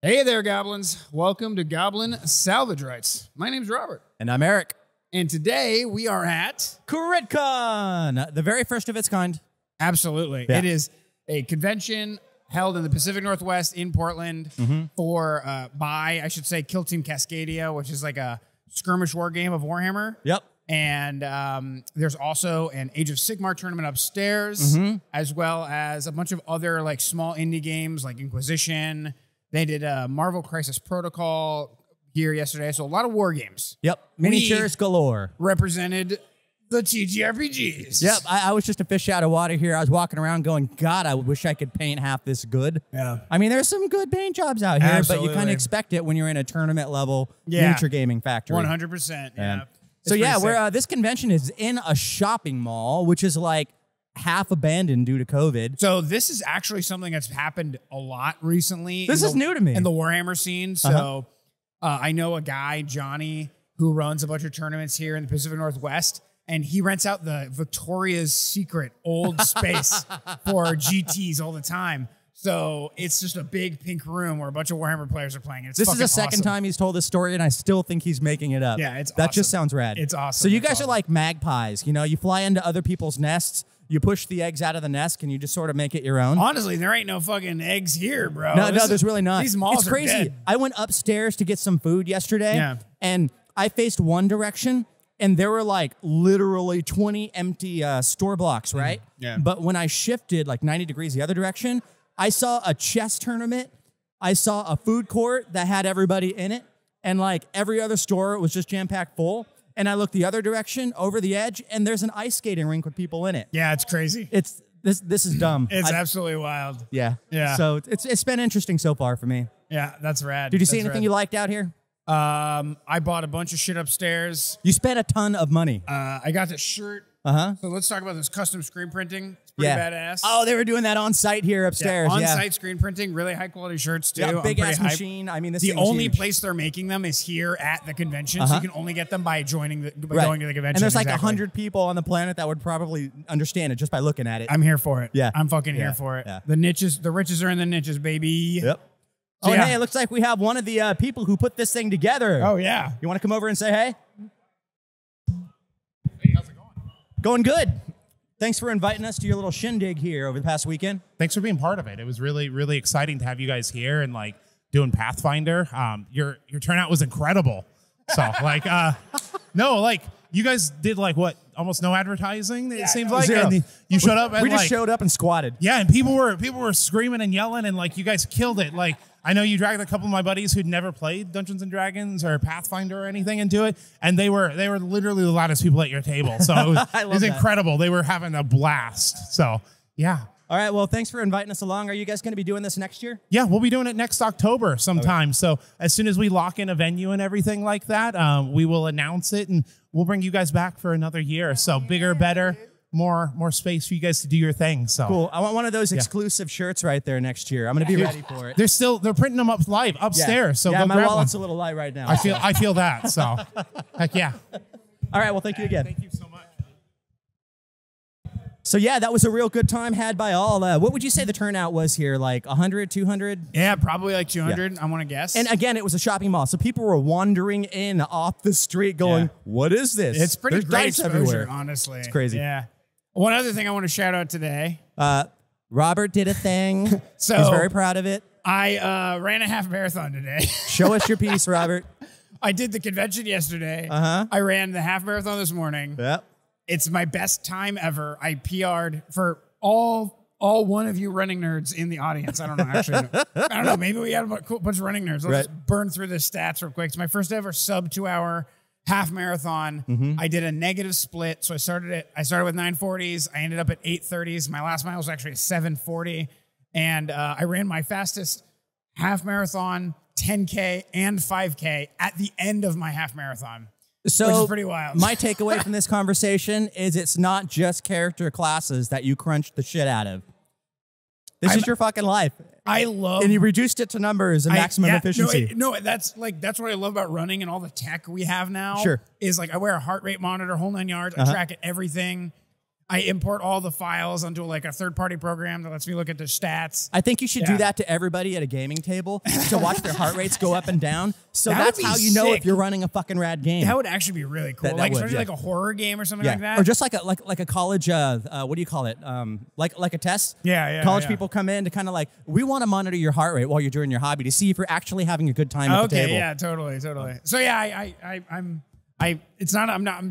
Hey there, Goblins. Welcome to Goblin Salvage Rights. My name's Robert. And I'm Eric. And today we are at... CritCon, the very first of its kind. Absolutely. Yeah. It is a convention held in the Pacific Northwest in Portland by, I should say, Kill Team Cascadia, which is like a skirmish war game of Warhammer. Yep. And there's also an Age of Sigmar tournament upstairs, as well as a bunch of other like small indie games like Inquisition. They did a Marvel Crisis Protocol here yesterday. So a lot of war games. Yep. Miniatures galore. Represented the TTRPGs. Yep. I was just a fish out of water here. I was walking around going, God, I wish I could paint half this good. Yeah. I mean, there's some good paint jobs out here, Absolutely. but you kind of expect it when you're in a tournament level miniature gaming factory. 100%. Yeah. So yeah, we're this convention is in a shopping mall, which is like half abandoned due to COVID. So this is actually something that's happened a lot recently. This is new to me. In the Warhammer scene. So I know a guy, Johnny, who runs a bunch of tournaments here in the Pacific Northwest, and he rents out the Victoria's Secret old space for GTs all the time. So it's just a big pink room where a bunch of Warhammer players are playing. It's this is the second time he's told this story, and I still think he's making it up. Yeah, that just sounds rad. It's awesome. So you guys are like magpies. You know, you fly into other people's nests, you push the eggs out of the nest, and you just sort of make it your own. Honestly, there ain't no fucking eggs here, bro. No, there's really not. These malls it's crazy. are dead. I went upstairs to get some food yesterday, and I faced one direction, and there were like literally 20 empty store blocks, right? Yeah. But when I shifted like 90 degrees the other direction, I saw a chess tournament. I saw a food court that had everybody in it, and like every other store was just jam-packed full. And I looked the other direction over the edge, and there's an ice skating rink with people in it. Yeah, it's crazy. It's this is dumb. It's absolutely wild. Yeah. Yeah. So it's been interesting so far for me. Yeah, that's rad. Did you see anything you liked out here? I bought a bunch of shit upstairs. You spent a ton of money. I got this shirt. So let's talk about this custom screen printing. It's pretty badass. Oh, they were doing that on site here upstairs. On-site screen printing, really high quality shirts too. Yeah, big ass machine. I mean, this the thing's only huge. place they're making them is here at the convention, so you can only get them by joining the going to the convention. And there's like 100 people on the planet that would probably understand it just by looking at it. I'm here for it. Yeah, I'm fucking here for it. Yeah. The riches are in the niches, baby. Yep. So, oh, and hey, it looks like we have one of the people who put this thing together. Oh yeah. You want to come over and say hey? Hey, how's it going? Going good. Thanks for inviting us to your little shindig here over the past weekend. Thanks for being part of it. It was really, really exciting to have you guys here and like doing Pathfinder. Your turnout was incredible. So like, no, like you guys did like what, almost no advertising. It seems like and you showed up. And we just showed up and squatted. Yeah, and people were screaming and yelling and like you guys killed it. Like I know you dragged a couple of my buddies who'd never played Dungeons and Dragons or Pathfinder or anything into it, and they were literally the loudest people at your table. So it was incredible. They were having a blast. So yeah. All right. Well, thanks for inviting us along. Are you guys going to be doing this next year? Yeah, we'll be doing it next October sometime. Okay. So as soon as we lock in a venue and everything like that, we will announce it and we'll bring you guys back for another year. So bigger, better, more space for you guys to do your thing. So cool. I want one of those exclusive shirts right there next year. I'm going to be ready for it. They're printing them up live upstairs. So yeah, go my grab wallet's one. a little light right now. I feel that. So heck yeah. All right. Well, thank you again. Thank you so much. So yeah, that was a real good time had by all. What would you say the turnout was here? Like 100, 200? Yeah, probably like 200, I want to guess. And again, it was a shopping mall. So people were wandering in off the street going, what is this? It's pretty There's great dice exposure, everywhere. honestly. It's crazy. Yeah. One other thing I want to shout out today. Robert did a thing. So he's very proud of it. I ran a half marathon today. Show us your piece, Robert. I did the convention yesterday. I ran the half marathon this morning. Yep. It's my best time ever. I PR'd for all one of you running nerds in the audience. I don't know, actually. I don't know. Maybe we had a bunch of running nerds. Let's just burn through the stats real quick. It's my first ever sub 2 hour half marathon. I did a negative split. So I started with 940s. I ended up at 830s. My last mile was actually a 740. And I ran my fastest half marathon, 10K and 5K at the end of my half marathon. So which is pretty wild. My takeaway from this conversation is it's not just character classes that you crunch the shit out of. This is your fucking life. I love, and you reduced it to numbers and maximum efficiency. No, that's what I love about running and all the tech we have now. Sure, is like I wear a heart rate monitor, whole 9 yards. I track everything. I import all the files onto like a third-party program that lets me look at the stats. I think you should do that to everybody at a gaming table to watch their heart rates go up and down. So that's how you know if you're running a fucking rad game. That would actually be really cool. That like would, especially like a horror game or something like that. Or just like a college, what do you call it? Like a test. Yeah. College people come in to kind of like, we want to monitor your heart rate while you're doing your hobby to see if you're actually having a good time at the table. Yeah, totally. So yeah, I'm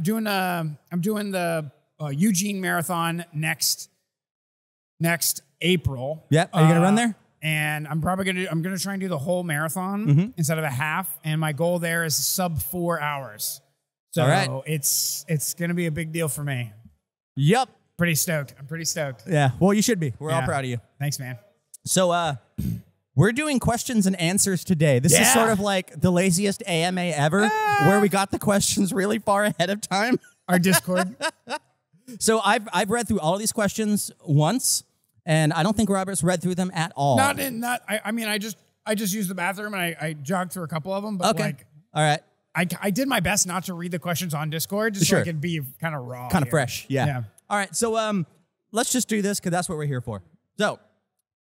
doing the Eugene Marathon next April. Yep. Are you gonna run there? And I'm gonna try and do the whole marathon instead of a half. And my goal there is sub 4 hours. So all right. it's gonna be a big deal for me. Yep. Pretty stoked. I'm pretty stoked. Yeah. Well, you should be. We're all proud of you. Thanks, man. So we're doing questions and answers today. This is sort of like the laziest AMA ever, where we got the questions really far ahead of time. Our Discord. So I've read through all of these questions once, and I don't think Robert's read through them at all. I mean, I just used the bathroom and I jogged through a couple of them, but like, all right. I did my best not to read the questions on Discord just so I could be kind of raw. Kind of fresh. Yeah. Yeah. All right. So let's just do this because that's what we're here for. So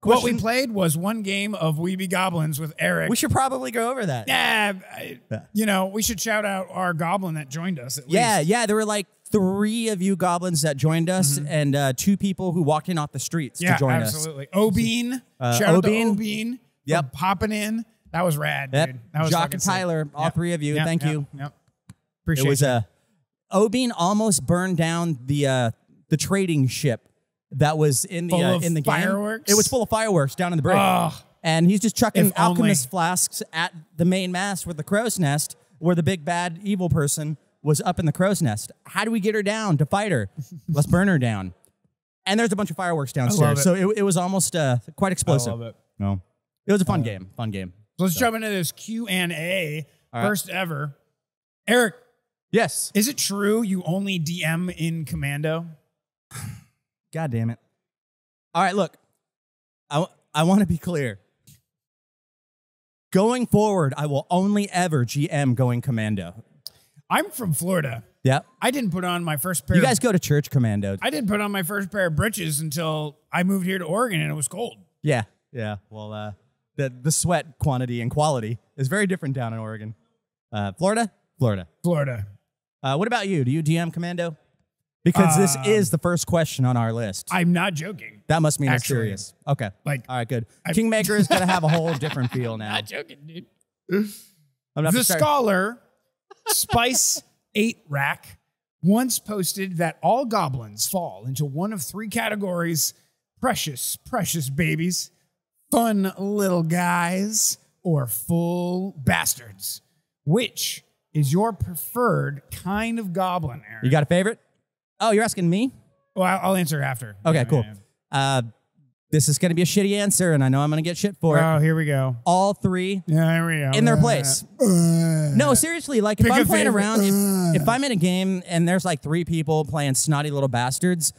what we played was one game of We Be Goblins with Erik. We should probably go over that. Yeah. We should shout out our goblin that joined us at least. Yeah. There were like 3 of you goblins that joined us and 2 people who walked in off the streets to join us. Absolutely. Obean. Shout out to Obean. Yep. Popping in. That was rad, dude. That was Jock and Tyler, all 3 of you. Thank you. Yep. Appreciate it. It was Obean almost burned down the trading ship that was in the fireworks? Game. It was full of fireworks down in the brig. Oh, and he's just chucking alchemist flasks at the main mast with the crow's nest where the big bad evil person was up in the crow's nest. How do we get her down to fight her? Let's burn her down. And there's a bunch of fireworks downstairs. So it was almost quite explosive. I love it. No. It was a fun game. Fun game. So let's jump into this Q&A. First ever. Erik. Yes. Is it true you only DM in Commando? God damn it. All right, look. I want to be clear. Going forward, I will only ever GM going Commando. I'm from Florida. Yeah. I didn't put on my first pair. You guys go to church Commando. I didn't put on my first pair of britches until I moved here to Oregon and it was cold. Yeah. Well, the sweat quantity and quality is very different down in Oregon. Florida. Florida. What about you? Do you DM Commando? Because this is the first question on our list. I'm not joking. That must mean it's serious. Okay. All right, good. Kingmaker is going to have a whole different feel now. Not joking, dude. The scholar, Spice 8 Rack, once posted that all goblins fall into one of 3 categories: precious babies, fun little guys, or full bastards. Which is your preferred kind of goblin, Erik? You got a favorite? Oh, you're asking me? Well, I'll answer after. Okay, cool. This is going to be a shitty answer, and I know I'm going to get shit for it. Oh, here we go. All 3 here we go. In their place. No, seriously, like if I'm playing around, if I'm in a game and there's like 3 people playing snotty little bastards,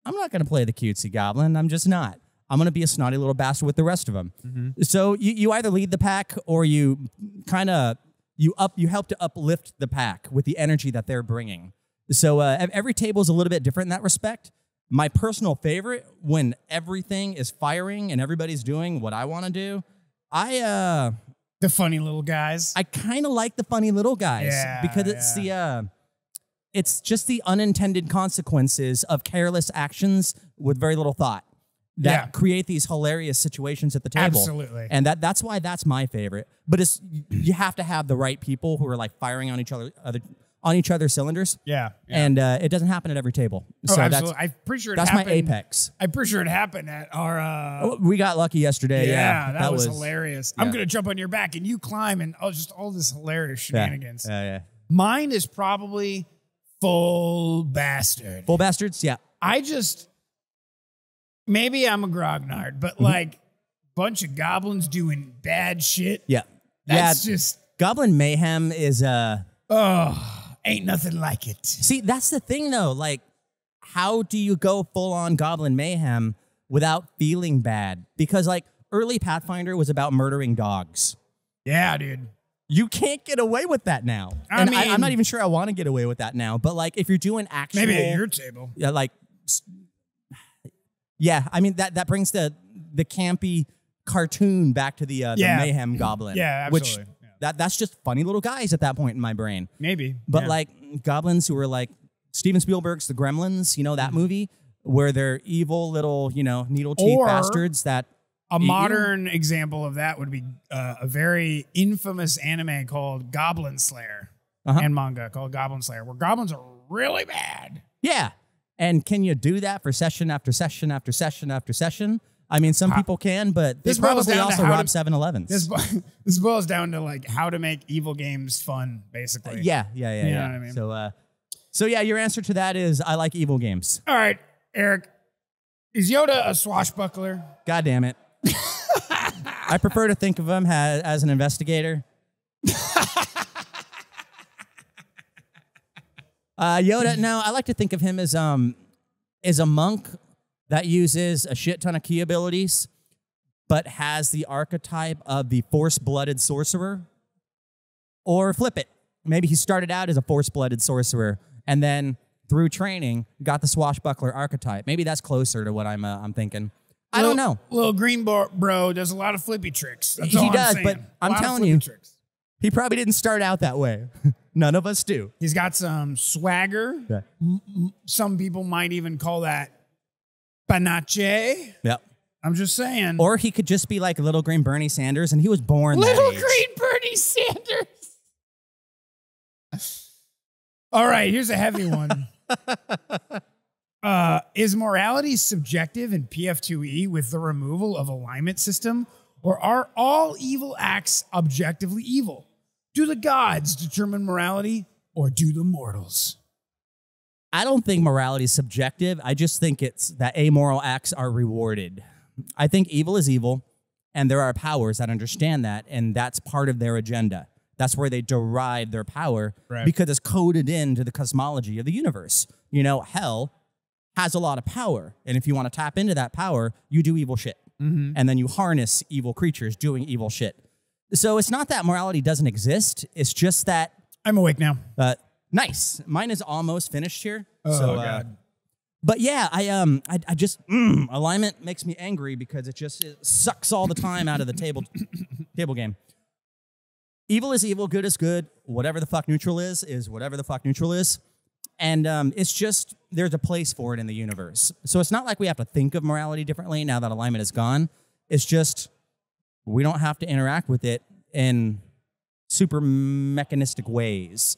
I'm not going to play the cutesy goblin. I'm just not. I'm going to be a snotty little bastard with the rest of them. So you either lead the pack or you kind of, you help to uplift the pack with the energy that they're bringing. So every table is a little bit different in that respect. My personal favorite, when everything is firing and everybody's doing what I want to do, the funny little guys. I kind of like the funny little guys because it's just the unintended consequences of careless actions with very little thought that create these hilarious situations at the table. Absolutely. And that's why that's my favorite. But you have to have the right people who are like firing on each other's cylinders. Yeah. And it doesn't happen at every table. So absolutely. I'm pretty sure that's my apex. I'm pretty sure it happened at our... we got lucky yesterday. Yeah, that was hilarious. Yeah. I'm going to jump on your back and you climb and just all this hilarious shenanigans. Yeah. Mine is probably full bastard. Full bastards? Yeah. Maybe I'm a grognard, but like bunch of goblins doing bad shit. Yeah. That's just... Goblin Mayhem is... ain't nothing like it. See, that's the thing, though. Like, how do you go full-on Goblin Mayhem without feeling bad? Because, like, early Pathfinder was about murdering dogs. Yeah, dude. You can't get away with that now. I'm not even sure I want to get away with that now. But, like, if you're doing actual... Maybe at your table. Yeah, like, Yeah, I mean that brings the campy cartoon back to the Mayhem Goblin. Yeah, absolutely. Which that's just funny little guys at that point in my brain. Maybe. But like goblins who were like Steven Spielberg's The Gremlins, you know, that movie where they're evil little, you know, needle teeth bastards that a modern example of that would be a very infamous anime called Goblin Slayer and manga called Goblin Slayer, where goblins are really bad. Yeah. And can you do that for session after session after session after session? I mean, some people can, but they probably also rob 7-Elevens. This boils down to like how to make evil games fun, basically. Yeah. You know what I mean? So yeah, your answer to that is I like evil games. All right, Eric, is Yoda a swashbuckler? God damn it. I prefer to think of him as an investigator. Yoda, no, I like to think of him as a monk that uses a shit ton of key abilities, but has the archetype of the force-blooded sorcerer. Or flip it. Maybe he started out as a force-blooded sorcerer, and then through training got the swashbuckler archetype. Maybe that's closer to what I'm thinking. I don't know. Little green bro does a lot of flippy tricks. That's He all does, I'm but I'm telling you, he probably didn't start out that way. None of us do. He's got some swagger. Yeah. Some people might even call that panache. Yep. I'm just saying. Or he could just be like a little green Bernie Sanders, and he was born little that age. green Bernie Sanders. All right, here's a heavy one. Is morality subjective in PF2E with the removal of alignment system, or are all evil acts objectively evil? Do the gods determine morality, or do the mortals? I don't think morality is subjective. I just think it's that amoral acts are rewarded. I think evil is evil, and there are powers that understand that, and that's part of their agenda. That's where they derive their power because it's coded into the cosmology of the universe. You know, hell has a lot of power, and if you want to tap into that power, you do evil shit. And then you harness evil creatures doing evil shit. So it's not that morality doesn't exist. It's just that... I'm awake now. Nice. Mine is almost finished here. Oh, God. But yeah, I just... alignment makes me angry because it sucks all the time out of the table game. Evil is evil, good is good. Whatever the fuck neutral is whatever the fuck neutral is. And it's just, there's a place for it in the universe. So it's not like we have to think of morality differently now that alignment is gone. It's just, we don't have to interact with it in super mechanistic ways.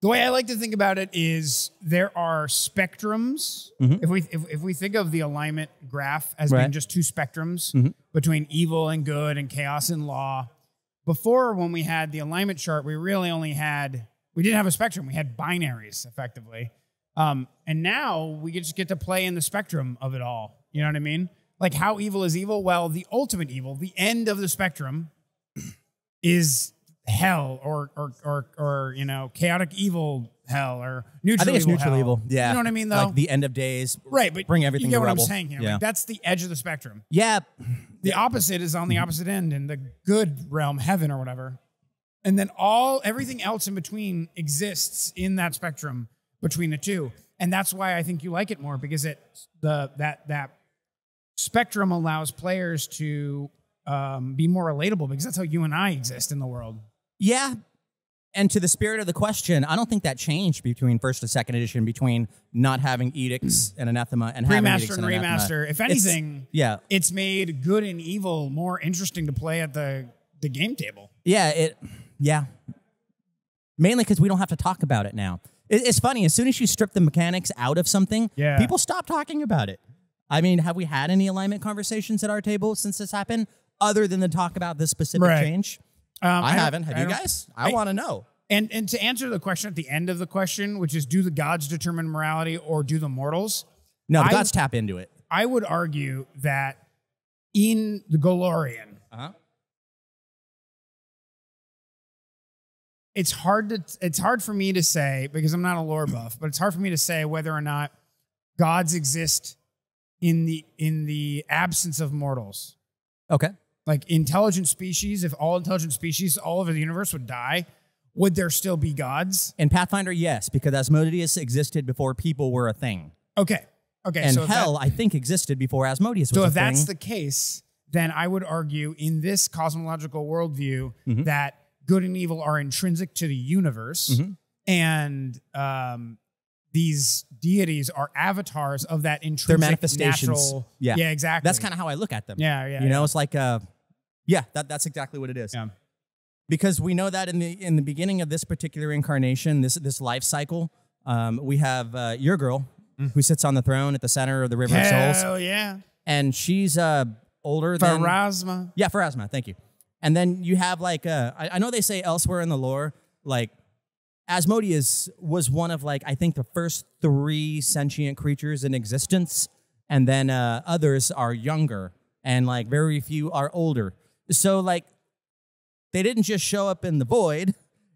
The way I like to think about it is there are spectrums. If we think of the alignment graph as being just two spectrums between evil and good and chaos and law, before when we had the alignment chart, we really only had... We didn't have a spectrum. We had binaries, effectively. And now we just get to play in the spectrum of it all. You know what I mean? Like, how evil is evil? Well, the ultimate evil, the end of the spectrum, is hell or you know, chaotic evil hell or neutral evil. I think it's neutral hell. evil. Yeah. You know what I mean, though? Like the end of days. Right, but bring everything you get to what rubble. I'm saying here. Yeah. Like, that's the edge of the spectrum. Yeah. The opposite is on the opposite end in the good realm, heaven or whatever. And then everything else in between exists in that spectrum between the two. And that's why I think you like it more, because that spectrum allows players to be more relatable, because that's how you and I exist in the world. Yeah. And to the spirit of the question, I don't think that changed between first and second edition, between not having edicts and anathema and having edicts and anathema. Remaster. If anything, it's made good and evil more interesting to play at the game table. Yeah. Mainly because we don't have to talk about it now. It's funny, as soon as you strip the mechanics out of something, people stop talking about it. I mean, have we had any alignment conversations at our table since this happened, other than to talk about this specific change? I haven't. Have you guys? I want to know. And to answer the question at the end of the question, which is, do the gods determine morality or do the mortals? No, the gods tap into it. I would argue that in the Golarion, it's hard for me to say, because I'm not a lore buff, but it's hard for me to say whether or not gods exist in the absence of mortals. Okay. Like intelligent species, if all intelligent species all over the universe would die, would there still be gods? In Pathfinder, yes, because Asmodeus existed before people were a thing. Okay. Okay, And so hell, I think, existed before Asmodeus was so a if that's thing. the case, then I would argue in this cosmological worldview that good and evil are intrinsic to the universe, and these deities are avatars of that intrinsic They're manifestations. natural. Yeah, exactly. That's kind of how I look at them. Yeah. You know, it's like, that's exactly what it is. Yeah. Because we know that in the beginning of this particular incarnation, this life cycle, we have your girl who sits on the throne at the center of the River of Souls. Hell yeah. And she's older than... Pharasma. Yeah, Pharasma, thank you. And then you have like, I know they say elsewhere in the lore, like Asmodeus was one of like, I think the first 3 sentient creatures in existence. And then others are younger and like very few are older. So like they didn't just show up in the void.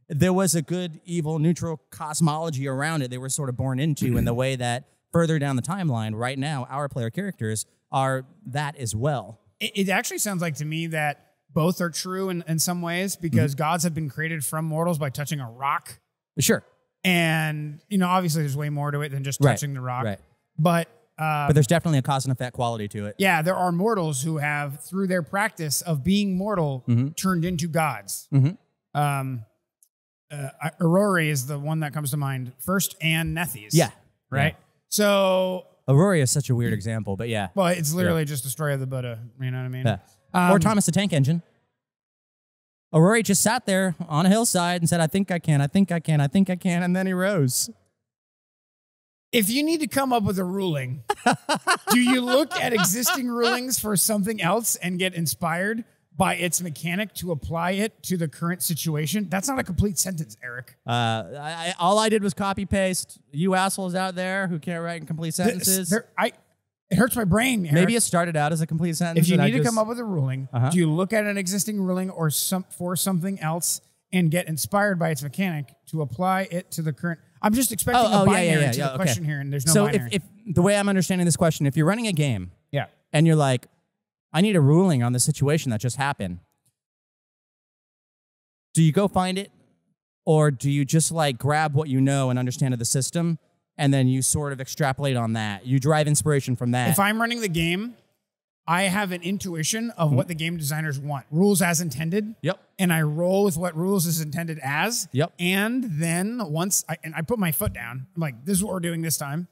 There was a good, evil, neutral cosmology around it they were sort of born into in the way that further down the timeline right now, our player characters are that as well. It actually sounds like to me that both are true in some ways because gods have been created from mortals by touching a rock. Sure. And, you know, obviously there's way more to it than just touching the rock. Right. But there's definitely a cause and effect quality to it. yeah, there are mortals who have, through their practice of being mortal, turned into gods. Aurora is the one that comes to mind first, and Nethys. Yeah. Right? Yeah. So... Aurora is such a weird example, but yeah. Well, it's literally just the story of the Buddha. You know what I mean? Yeah. Or Thomas the Tank Engine. Aurora just sat there on a hillside and said, I think I can, I think I can, I think I can, and then he rose. If you need to come up with a ruling, do you look at existing rulings for something else and get inspired by its mechanic to apply it to the current situation? That's not a complete sentence, Eric. All I did was copy paste. You assholes out there who can't write in complete sentences. It hurts my brain, Eric. Maybe it started out as a complete sentence. If you need to come up with a ruling, do you look at an existing ruling or for something else and get inspired by its mechanic to apply it to the current? I'm just expecting a binary to the question here, and there's no binary. So if the way I'm understanding this question, if you're running a game, yeah, and you're like, I need a ruling on the situation that just happened, do you go find it, or do you just like grab what you know and understand of the system, and then you sort of extrapolate on that? You derive inspiration from that. If I'm running the game, I have an intuition of what the game designers want. Rules as intended. Yep. And I roll with what rules is intended as. Yep. And then once I put my foot down, I'm like, this is what we're doing this time.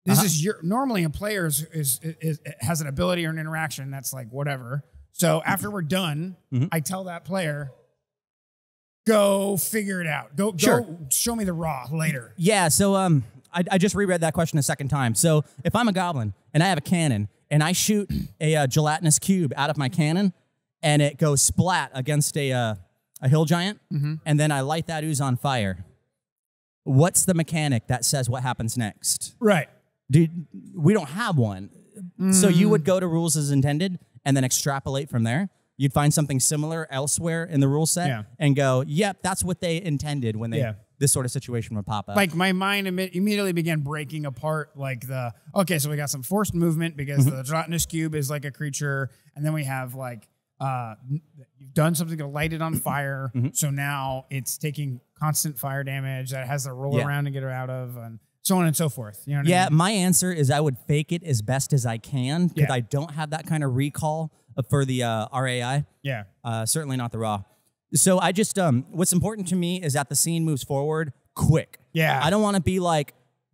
This is normally a player has an ability or an interaction that's like whatever. So after we're done, I tell that player, go figure it out. Go show me the raw later. Yeah, so I just reread that question a second time. So if I'm a goblin and I have a cannon and I shoot a gelatinous cube out of my cannon and it goes splat against a hill giant and then I light that ooze on fire, what's the mechanic that says what happens next? Right. We don't have one. So you would go to rules as intended and then extrapolate from there. You'd find something similar elsewhere in the rule set and go, yep, that's what they intended when this sort of situation would pop up. Like my mind immediately began breaking apart like so we got some forced movement because the gelatinous cube is like a creature. And then we have like, you've done something to light it on fire. So now it's taking constant fire damage that has to roll around and get her out of, and so on and so forth. You know what I mean? My answer is I would fake it as best as I can because I don't have that kind of recall for the RAI. Yeah. Certainly not the raw. So I just, what's important to me is that the scene moves forward quick. Yeah. I don't want to be like,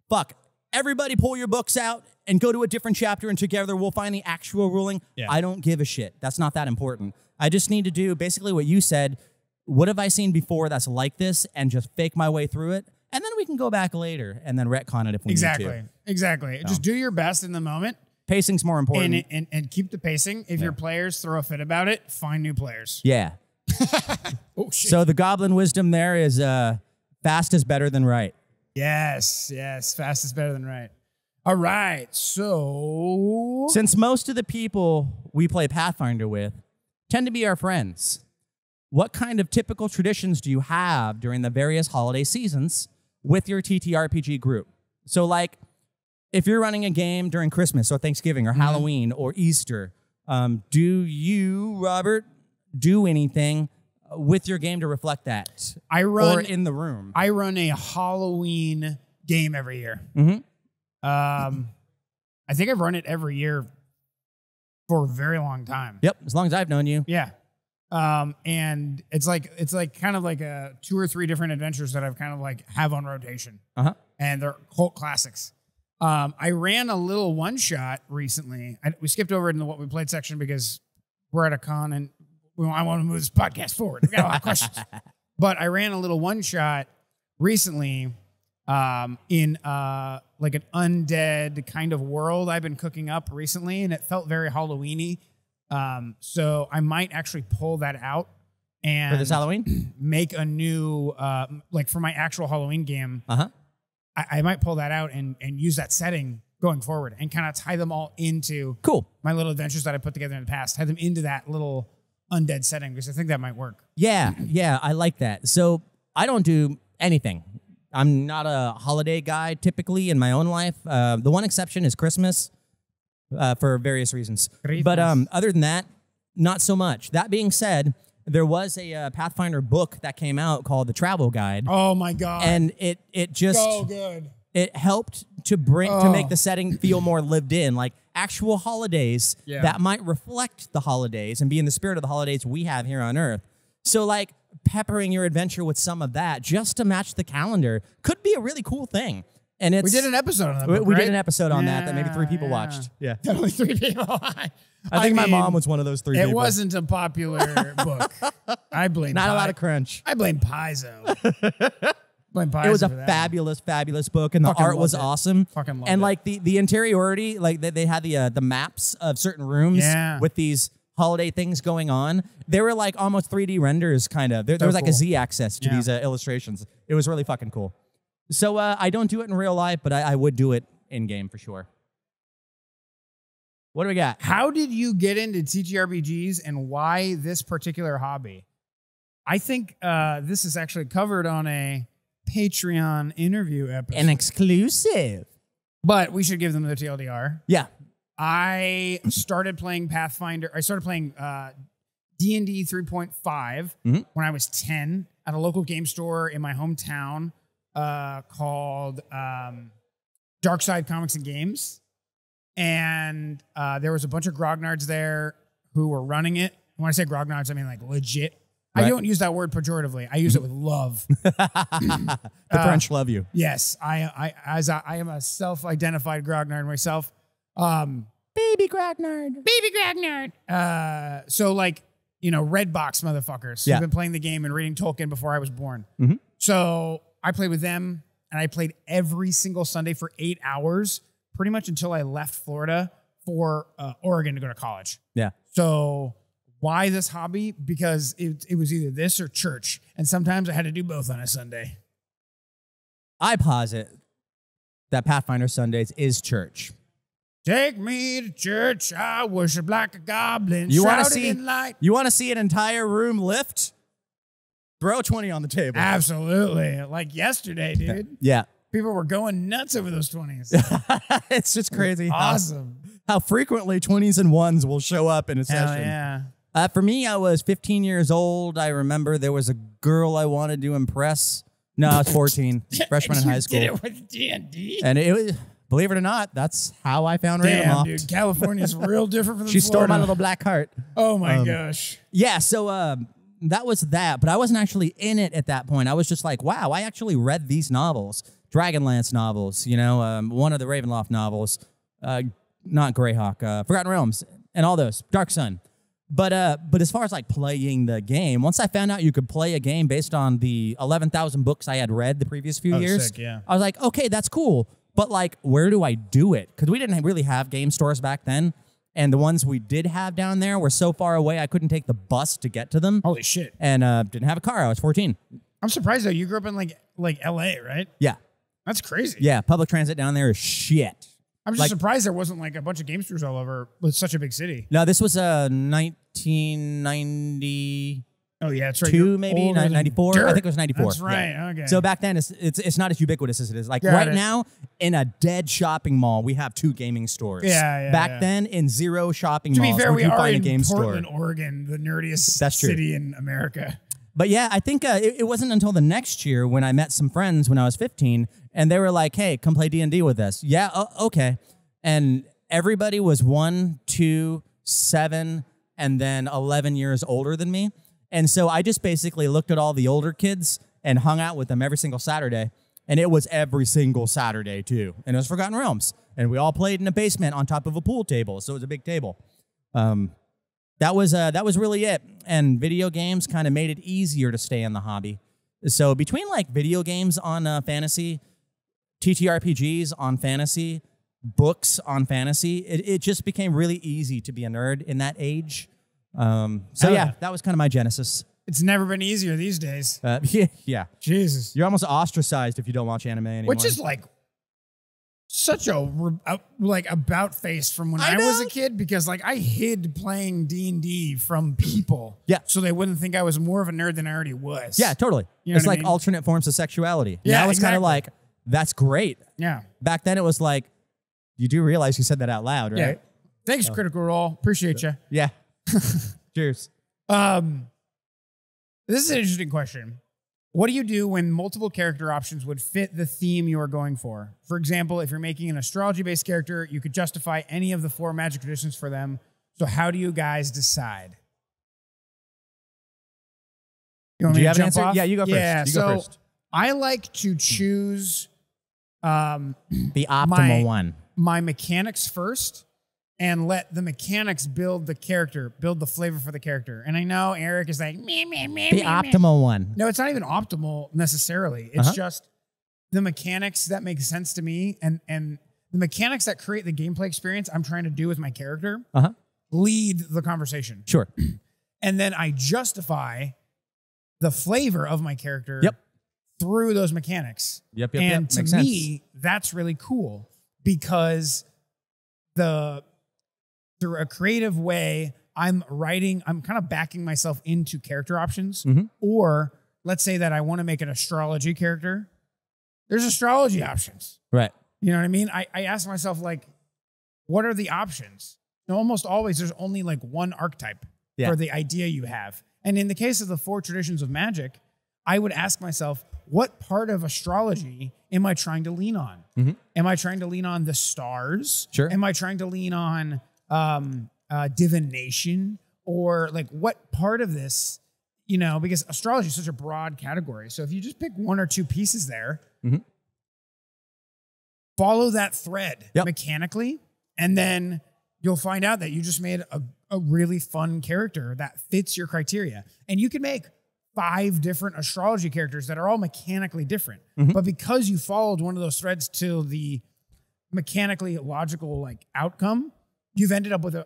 fuck, everybody pull your books out and go to a different chapter and together we'll find the actual ruling. Yeah. I don't give a shit. That's not that important. I just need to do basically what you said. What have I seen before that's like this, and just fake my way through it? And then we can go back later and then retcon it if we need to. Exactly. Just do your best in the moment. Pacing's more important. And keep the pacing. If your players throw a fit about it, find new players. Yeah. Oh, shit. So the goblin wisdom there is fast is better than right. Yes. Fast is better than right. All right. So since most of the people we play Pathfinder with tend to be our friends, what kind of typical traditions do you have during the various holiday seasons with your TTRPG group? So like, if you're running a game during Christmas or Thanksgiving or Halloween or Easter, do you, Robert, do anything with your game to reflect that? Or in the room? I run a Halloween game every year. I think I've run it every year for a very long time. Yep, as long as I've known you. Yeah. And it's like kind of like a 2 or 3 different adventures that I've kind of like have on rotation. And they're cult classics. I ran a little one shot recently. We skipped over it in the what we played section because we're at a con and I want to move this podcast forward. We got a lot of questions. But I ran a little one shot recently in like an undead kind of world I've been cooking up recently, and it felt very Halloween-y. So I might actually pull that out and For this Halloween? make a new like for my actual Halloween game. I might pull that out and use that setting going forward and kind of tie them all into my little adventures that I put together in the past. Tie them into that little undead setting because I think that might work. Yeah, I like that. So I don't do anything. I'm not a holiday guy typically in my own life. The one exception is Christmas for various reasons. But other than that, not so much. That being said, there was a Pathfinder book that came out called The Travel Guide. Oh my God. And it just so good. It helped to to make the setting feel more lived in, like actual holidays that might reflect the holidays and be in the spirit of the holidays we have here on Earth. So like peppering your adventure with some of that just to match the calendar could be a really cool thing. And we did an episode on that book, we right? did an episode on that maybe 3 people watched. Yeah. Only 3 people. I think my mom was one of those 3 people. It wasn't a popular book. I blame Not a lot of crunch. I blame Paizo. It was a fabulous, fabulous book, and the art was awesome. Fucking loved and it. like the interiority, like they had the maps of certain rooms with these holiday things going on. They were like almost 3D renders, kind of. There was like a Z-axis to these illustrations. It was really fucking cool. So I don't do it in real life, but I would do it in game for sure. What do we got? How did you get into TTRPGs and why this particular hobby? I think this is actually covered on a Patreon interview episode. An exclusive. But we should give them the TLDR. Yeah. I started playing Pathfinder. I started playing D&D 3.5 when I was 10 at a local game store in my hometown called Dark Side Comics and Games. And there was a bunch of grognards there who were running it. When I say grognards, I mean like legit. Right. I don't use that word pejoratively. I use it with love. The French love you. Yes, I am a self-identified grognard myself. Baby grognard. Baby grognard. So like, you know, red box motherfuckers who've been playing the game and reading Tolkien before I was born. So I played with them, and I played every single Sunday for 8 hours, pretty much until I left Florida for Oregon to go to college. Yeah. So why this hobby? Because it was either this or church, and sometimes I had to do both on a Sunday. I posit that Pathfinder Sundays is church. Take me to church. I worship like a goblin. You want to see an entire room lift? Throw 20 on the table. Absolutely. Like yesterday, dude. Yeah. People were going nuts over those 20s. It's just crazy. Awesome. How frequently 20s and 1s will show up in a session. Yeah. For me, I was 15 years old. I remember there was a girl I wanted to impress. No, I was 14. Freshman in high school. Did it with D&D? And it was, believe it or not, that's how I found Ravenloft. Damn, dude. California's real different from She Florida. stole my little black cart. Oh, my gosh. Yeah, so that was that. But I wasn't actually in it at that point. I was just like, wow, I actually read these novels. Dragonlance novels, you know, one of the Ravenloft novels. Not Greyhawk, Forgotten Realms, and all those. Dark Sun. But as far as like playing the game, once I found out you could play a game based on the 11,000 books I had read the previous few years, sick, yeah. I was like, okay, that's cool. But like, where do I do it? Because we didn't really have game stores back then. And the ones we did have down there were so far away, I couldn't take the bus to get to them. Holy shit. And didn't have a car. I was 14. I'm surprised, though. You grew up in like LA, right? Yeah. That's crazy. Yeah, public transit down there is shit. I'm just surprised there wasn't like a bunch of game stores all over with such a big city. No, this was 1990. Oh yeah, that's right. Maybe 94. I think it was 94. That's right. Yeah. Okay. So back then, it's not as ubiquitous as it is. Like Got it. now, in a dead shopping mall, we have 2 gaming stores. Yeah. Back then, in 0 shopping to malls, be fair, we you are find in a game Portland, store. Oregon, the nerdiest That's true. city in America. But yeah, I think it wasn't until the next year when I met some friends when I was 15, and they were like, "Hey, come play D&D with us." Yeah, okay. And everybody was 1, 2, 7, and then 11 years older than me. And so I just basically looked at all the older kids and hung out with them every single Saturday. And it was every single Saturday, too. And it was Forgotten Realms. And we all played in a basement on top of a pool table. So it was a big table. That was really it. And video games kind of made it easier to stay in the hobby. So between like video games on fantasy, TTRPGs on fantasy, books on fantasy, it just became really easy to be a nerd in that age. Yeah, that was kind of my genesis. It's never been easier these days. Yeah. Jesus. You're almost ostracized if you don't watch anime anymore. Which is like such a about face from when I was a kid, because like I hid playing D&D from people. Yeah. So they wouldn't think I was more of a nerd than I already was. Yeah, totally. You know it's what I like mean? alternate forms of sexuality. Yeah, now it's kind of exactly. like, that's great. Yeah. Back then it was like, you do realize you said that out loud, right? Yeah. Thanks, Critical Role. Appreciate you. Yeah. Cheers. This is an interesting question. What do you do when multiple character options would fit the theme you are going for? For example, if you're making an astrology-based character, you could justify any of the 4 magic traditions for them. So how do you guys decide? You want Do me you to have an jump answer? off? Yeah, you go first. Yeah, You go first. I like to choose The optimal one. my mechanics first, and let the mechanics build the character, build the flavor for the character. And I know Eric is like, meh, meh, meh, The meh, meh. optimal one. No, it's not even optimal necessarily. It's just the mechanics that make sense to me, and the mechanics that create the gameplay experience I'm trying to do with my character lead the conversation. Sure. And then I justify the flavor of my character through those mechanics. Yep. And to Makes me, that's really cool, because through a creative way, I'm kind of backing myself into character options. Or let's say that I want to make an astrology character. There's astrology options. Right. You know what I mean? I ask myself, like, what are the options? And almost always there's only like one archetype for the idea you have. And in the case of the 4 traditions of magic, I would ask myself, what part of astrology am I trying to lean on? Am I trying to lean on the stars? Sure. Am I trying to lean on divination? Or like what part of this, because astrology is such a broad category. So if you just pick 1 or 2 pieces there, follow that thread mechanically, and then you'll find out that you just made a really fun character that fits your criteria. And you can make 5 different astrology characters that are all mechanically different. But because you followed one of those threads to the mechanically logical like outcome, you've ended up with a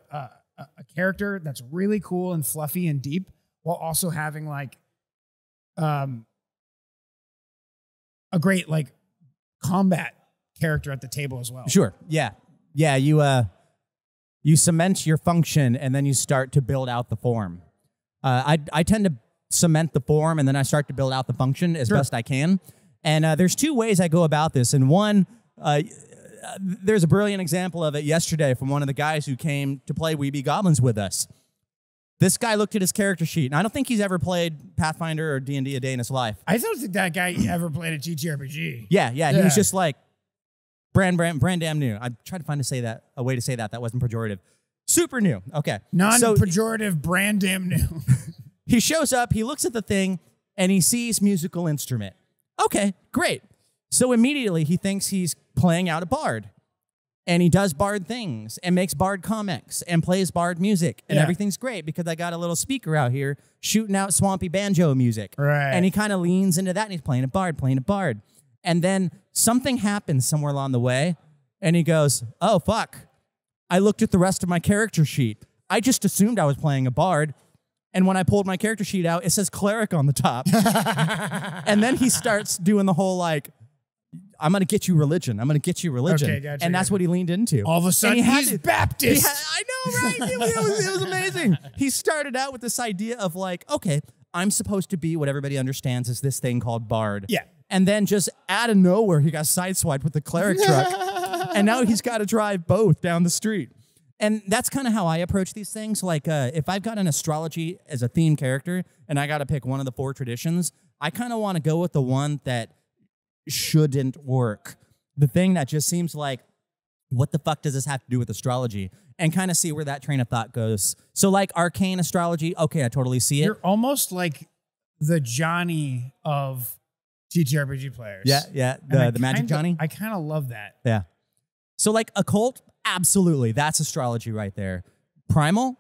character that's really cool and fluffy and deep, while also having like a great like combat character at the table as well. Sure. Yeah. Yeah. You cement your function and then you start to build out the form. I tend to cement the form and then I start to build out the function as best I can. And there's 2 ways I go about this. And one, there's a brilliant example of it yesterday from one of the guys who came to play Weeby Goblins with us. This guy looked at his character sheet, and I don't think he's ever played Pathfinder or D&D a day in his life. I don't think that guy ever played a TTRPG. Yeah. He was just like, brand damn new. I tried to find a way to say that wasn't pejorative. Super new. Okay. Non-pejorative, brand damn new. He shows up, he looks at the thing, and he sees musical instrument. Okay, great. So immediately he thinks he's playing out a bard. And he does bard things and makes bard comics and plays bard music. And everything's great because I got a little speaker out here shooting out swampy banjo music. Right. And he kind of leans into that and he's playing a bard. And then something happens somewhere along the way. And he goes, oh, fuck. I looked at the rest of my character sheet. I just assumed I was playing a bard. And when I pulled my character sheet out, it says cleric on the top. And then he starts doing the whole like, I'm going to get you religion. I'm going to get you religion. Okay, gotcha, and that's what he leaned into. All of a sudden, he's Baptist. I know, right? It was amazing. He started out with this idea of like, okay, I'm supposed to be what everybody understands as this thing called bard. Yeah. And then just out of nowhere, he got sideswiped with the cleric truck. And now he's got to drive both down the street. And that's kind of how I approach these things. Like, if I've got an astrology as a theme character and I got to pick one of the 4 traditions, I kind of want to go with the one that shouldn't work. The thing that just seems like what the fuck does this have to do with astrology? And kind of see where that train of thought goes. So like arcane astrology, okay, I totally see it. You're almost like the Johnny of TTRPG players. Yeah. The Magic Johnny. I kind of love that. Yeah. So like occult, absolutely. That's astrology right there. Primal?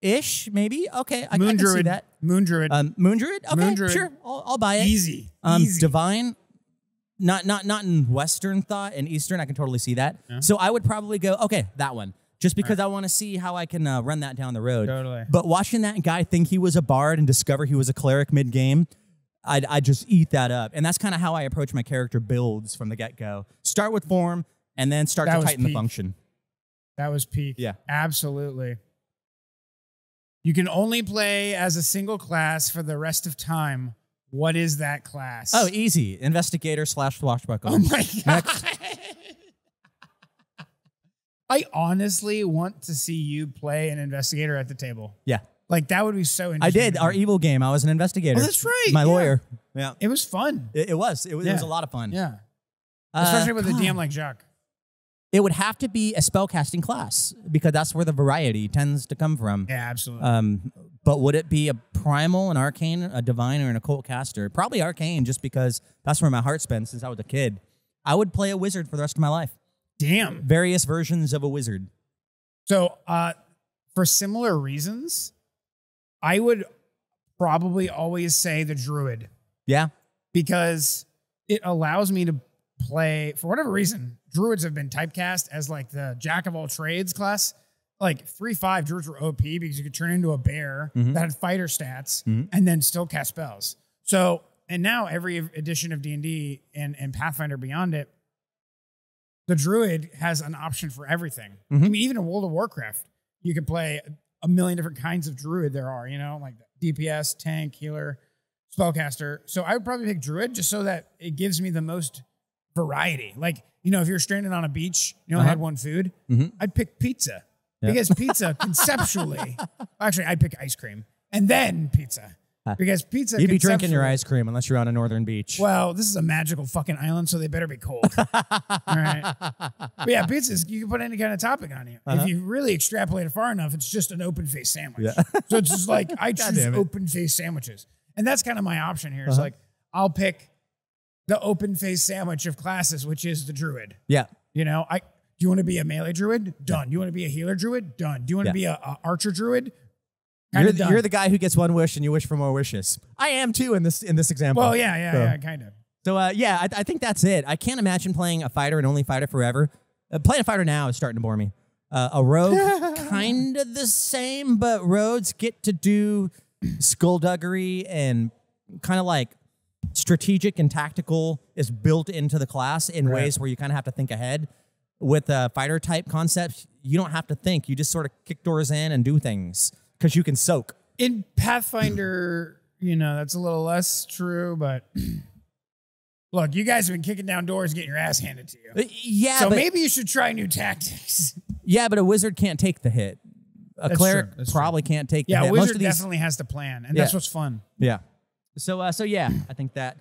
Ish, maybe? Okay, I can see that. Moon Druid. Moon Druid? Okay, Moon Druid. Sure. I'll buy it. Easy. Divine? Not in Western thought. In Eastern, I can totally see that. Yeah. So I would probably go, okay, that one. Just because I want to see how I can run that down the road. Totally. But watching that guy think he was a bard and discover he was a cleric mid-game, I'd just eat that up. And that's kind of how I approach my character builds from the get-go. Start with form, and then start to tighten the function. That was peak. Yeah. Absolutely. You can only play as a single class for the rest of time. What is that class? Oh, easy. Investigator / swashbuckler. Oh, my God. I honestly want to see you play an investigator at the table. Yeah. Like, that would be so interesting. I did. Our evil game. I was an investigator. Oh, that's right. My lawyer. Yeah. It was fun. It was. It was a lot of fun. Yeah. Especially with a DM like Jacques. It would have to be a spellcasting class because that's where the variety tends to come from. Yeah, absolutely. But would it be a primal, an arcane, a divine, or an occult caster? Probably arcane, just because that's where my heart's been since I was a kid. I would play a wizard for the rest of my life. Damn. Various versions of a wizard. So, for similar reasons, I would probably always say the druid. Yeah. Because it allows me to play, for whatever reason, druids have been typecast as like the jack of all trades class. Like 3/5 druids were OP because you could turn into a bear that had fighter stats and then still cast spells. So, and now every edition of D&D and Pathfinder beyond it, the druid has an option for everything. I mean, even in World of Warcraft, you could play a million different kinds of druid there are, you know, like DPS, tank, healer, spellcaster. So I would probably pick druid just so that it gives me the most variety. Like, you know, if you're stranded on a beach, you only had one food, I'd pick pizza. Because pizza conceptually, actually, I'd pick ice cream and then pizza. Because pizza, you'd be drinking your ice cream unless you're on a northern beach. Well, this is a magical fucking island, so they better be cold. All right. But yeah, pizzas, you can put any kind of topping on you. If you really extrapolate it far enough, it's just an open face sandwich. Yeah. So it's just like, I choose open face sandwiches. And that's kind of my option here. It's like, I'll pick the open face sandwich of classes, which is the druid. Yeah. You know, do you want to be a melee druid? Done. Do you want to be a healer druid? Done. Do you want to be a archer druid? You're the guy who gets one wish and you wish for more wishes. I am too in this example. Well, yeah, kind of. So I think that's it. I can't imagine playing a fighter and only fighter forever. Playing a fighter now is starting to bore me. A rogue, kind of the same, but rogues get to do skullduggery and kind of like strategic and tactical is built into the class in ways where you kind of have to think ahead. With a fighter type concept, you don't have to think. You just sort of kick doors in and do things because you can soak. In Pathfinder, you know, that's a little less true, but look, you guys have been kicking down doors and getting your ass handed to you. Yeah. So maybe you should try new tactics. Yeah, but a wizard can't take the hit. A cleric probably can't take the hit. Yeah, a wizard definitely has to plan, and that's what's fun. Yeah. So yeah, I think that.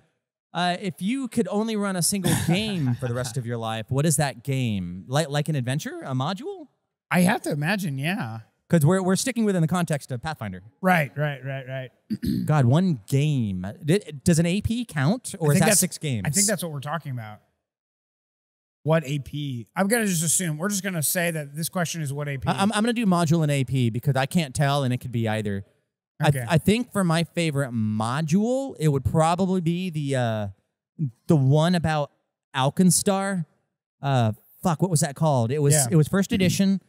If you could only run a single game for the rest of your life, what is that game? Like an adventure, a module? I have to imagine, yeah. Because we're sticking within the context of Pathfinder. Right. God, one game. Does an AP count, or is that 6 games? I think that's what we're talking about. What AP? I'm going to just assume. We're just going to say that this question is what AP. I'm going to do module and AP because I can't tell, and it could be either. Okay. I think for my favorite module, it would probably be the one about Alkenstar. What was that called? It was first edition,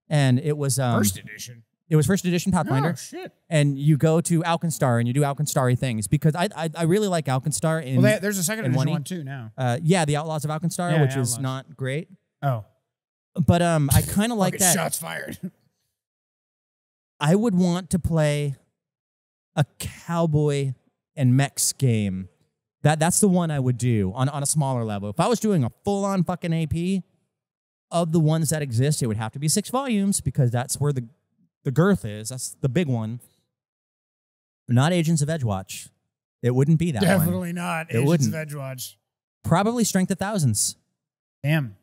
and it was first edition. It was first edition Pathfinder. Oh shit! And you go to Alkenstar and you do Alkenstar-y things because I really like Alkenstar. There's a second edition one too now. The Outlaws of Alkenstar, which is not great. Oh, but I kind of like that. Shots fired. I would want to play a cowboy and mechs game. That's the one I would do on a smaller level. If I was doing a full-on fucking AP of the ones that exist, it would have to be 6 volumes because that's where the girth is. That's the big one. Not Agents of Edgewatch. It wouldn't be that one. Definitely not Agents of Edgewatch. Probably Strength of Thousands. Damn.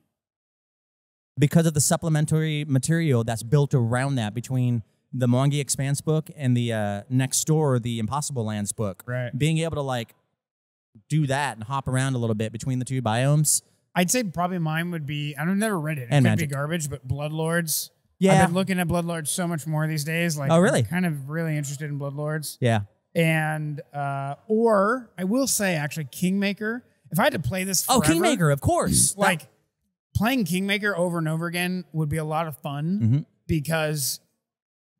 because of the supplementary material that's built around that between the Mwangi Expanse book and the next door, the Impossible Lands book. Right. Being able to like do that and hop around a little bit between the two biomes. I'd say probably mine would be, I've never read it. It And could magic. be garbage, but Bloodlords. Yeah. I've been looking at Bloodlords so much more these days. Like, Oh, really? I'm kind of really interested in Bloodlords. Yeah. And, or I will say actually Kingmaker. If I had to play this forever, Oh, Kingmaker, of course. like playing Kingmaker over and over again would be a lot of fun because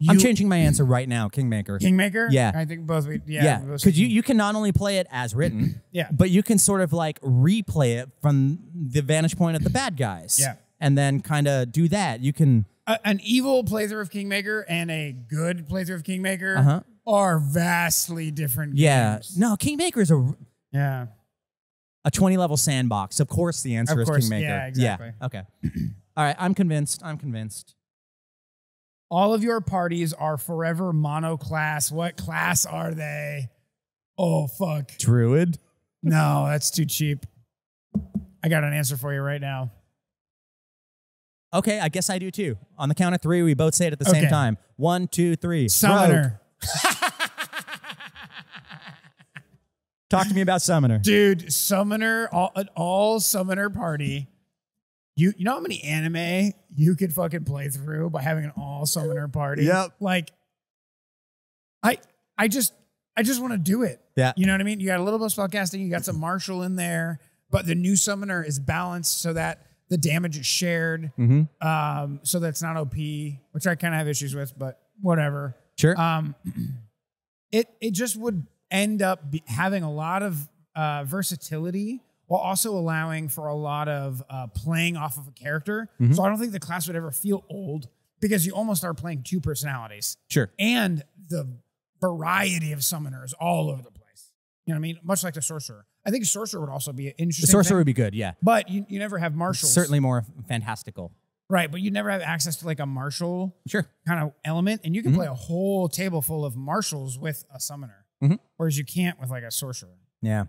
I'm changing my answer right now, Kingmaker. Kingmaker? Yeah. I think both. Yeah, because you can not only play it as written, Yeah. but you can sort of like replay it from the vantage point of the bad guys. Yeah. And then kind of do that. You can... An evil playthrough of Kingmaker and a good playthrough of Kingmaker are vastly different Yeah. games. No, Kingmaker is a Yeah. 20-level sandbox. Of course the answer Of course, is Kingmaker. yeah, exactly. Yeah. Okay. All right, I'm convinced. All of your parties are forever monoclass. What class are they? Oh, fuck. Druid? No, that's too cheap. I got an answer for you right now. Okay, I guess I do too. On the count of 3, we both say it at the same Okay. time. 1, 2, 3. Summoner. Talk to me about Summoner. Dude, Summoner, an all Summoner party. You know how many anime you could fucking play through by having an all Summoner party? Yep. Like, I just want to do it. Yeah. You know what I mean? You got a little bit of spellcasting, you got some martial in there, but the new Summoner is balanced so that the damage is shared. So that's not OP, which I kind of have issues with, but whatever. Sure. It just would end up having a lot of versatility while also allowing for a lot of playing off of a character. So I don't think the class would ever feel old because you almost are playing 2 personalities. Sure. And the variety of summoners all over the place. You know what I mean? Much like the sorcerer. I think sorcerer would also be an interesting The sorcerer thing, would be good, yeah. but you never have marshals. Certainly more fantastical. Right, but you never have access to like a marshal Sure. kind of element. And you can play a whole table full of marshals with a summoner. Whereas you can't with like a sorcerer. Yeah.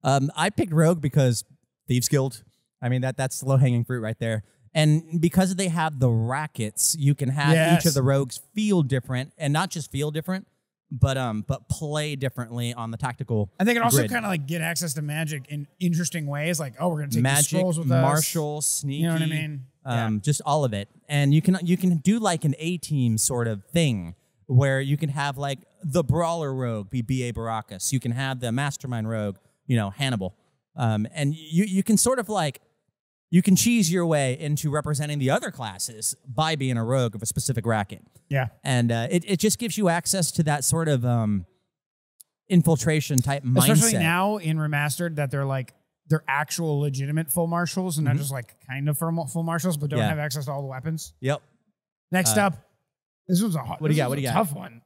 I picked Rogue because Thieves Guild. I mean, that's low-hanging fruit right there. And because they have the rackets, you can have each of the rogues feel different, and not just feel different, but play differently on the tactical. And they can also grid. kind of like get access to magic in interesting ways. Like, oh, we're going to take Magic, these scrolls with us. martial, sneaky. You know what I mean? Just all of it. And you can do like an A-team sort of thing where you can have like the brawler rogue be B.A. Baracus. You can have the mastermind rogue, Hannibal. And you can sort of like, you can cheese your way into representing the other classes by being a rogue of a specific racket. Yeah. And it just gives you access to that sort of infiltration type mindset. Especially now in Remastered that they're actual legitimate full marshals and not just like kind of full marshals, but don't have access to all the weapons. Yep. Next up, this was a What do you got? What do you got? Tough one.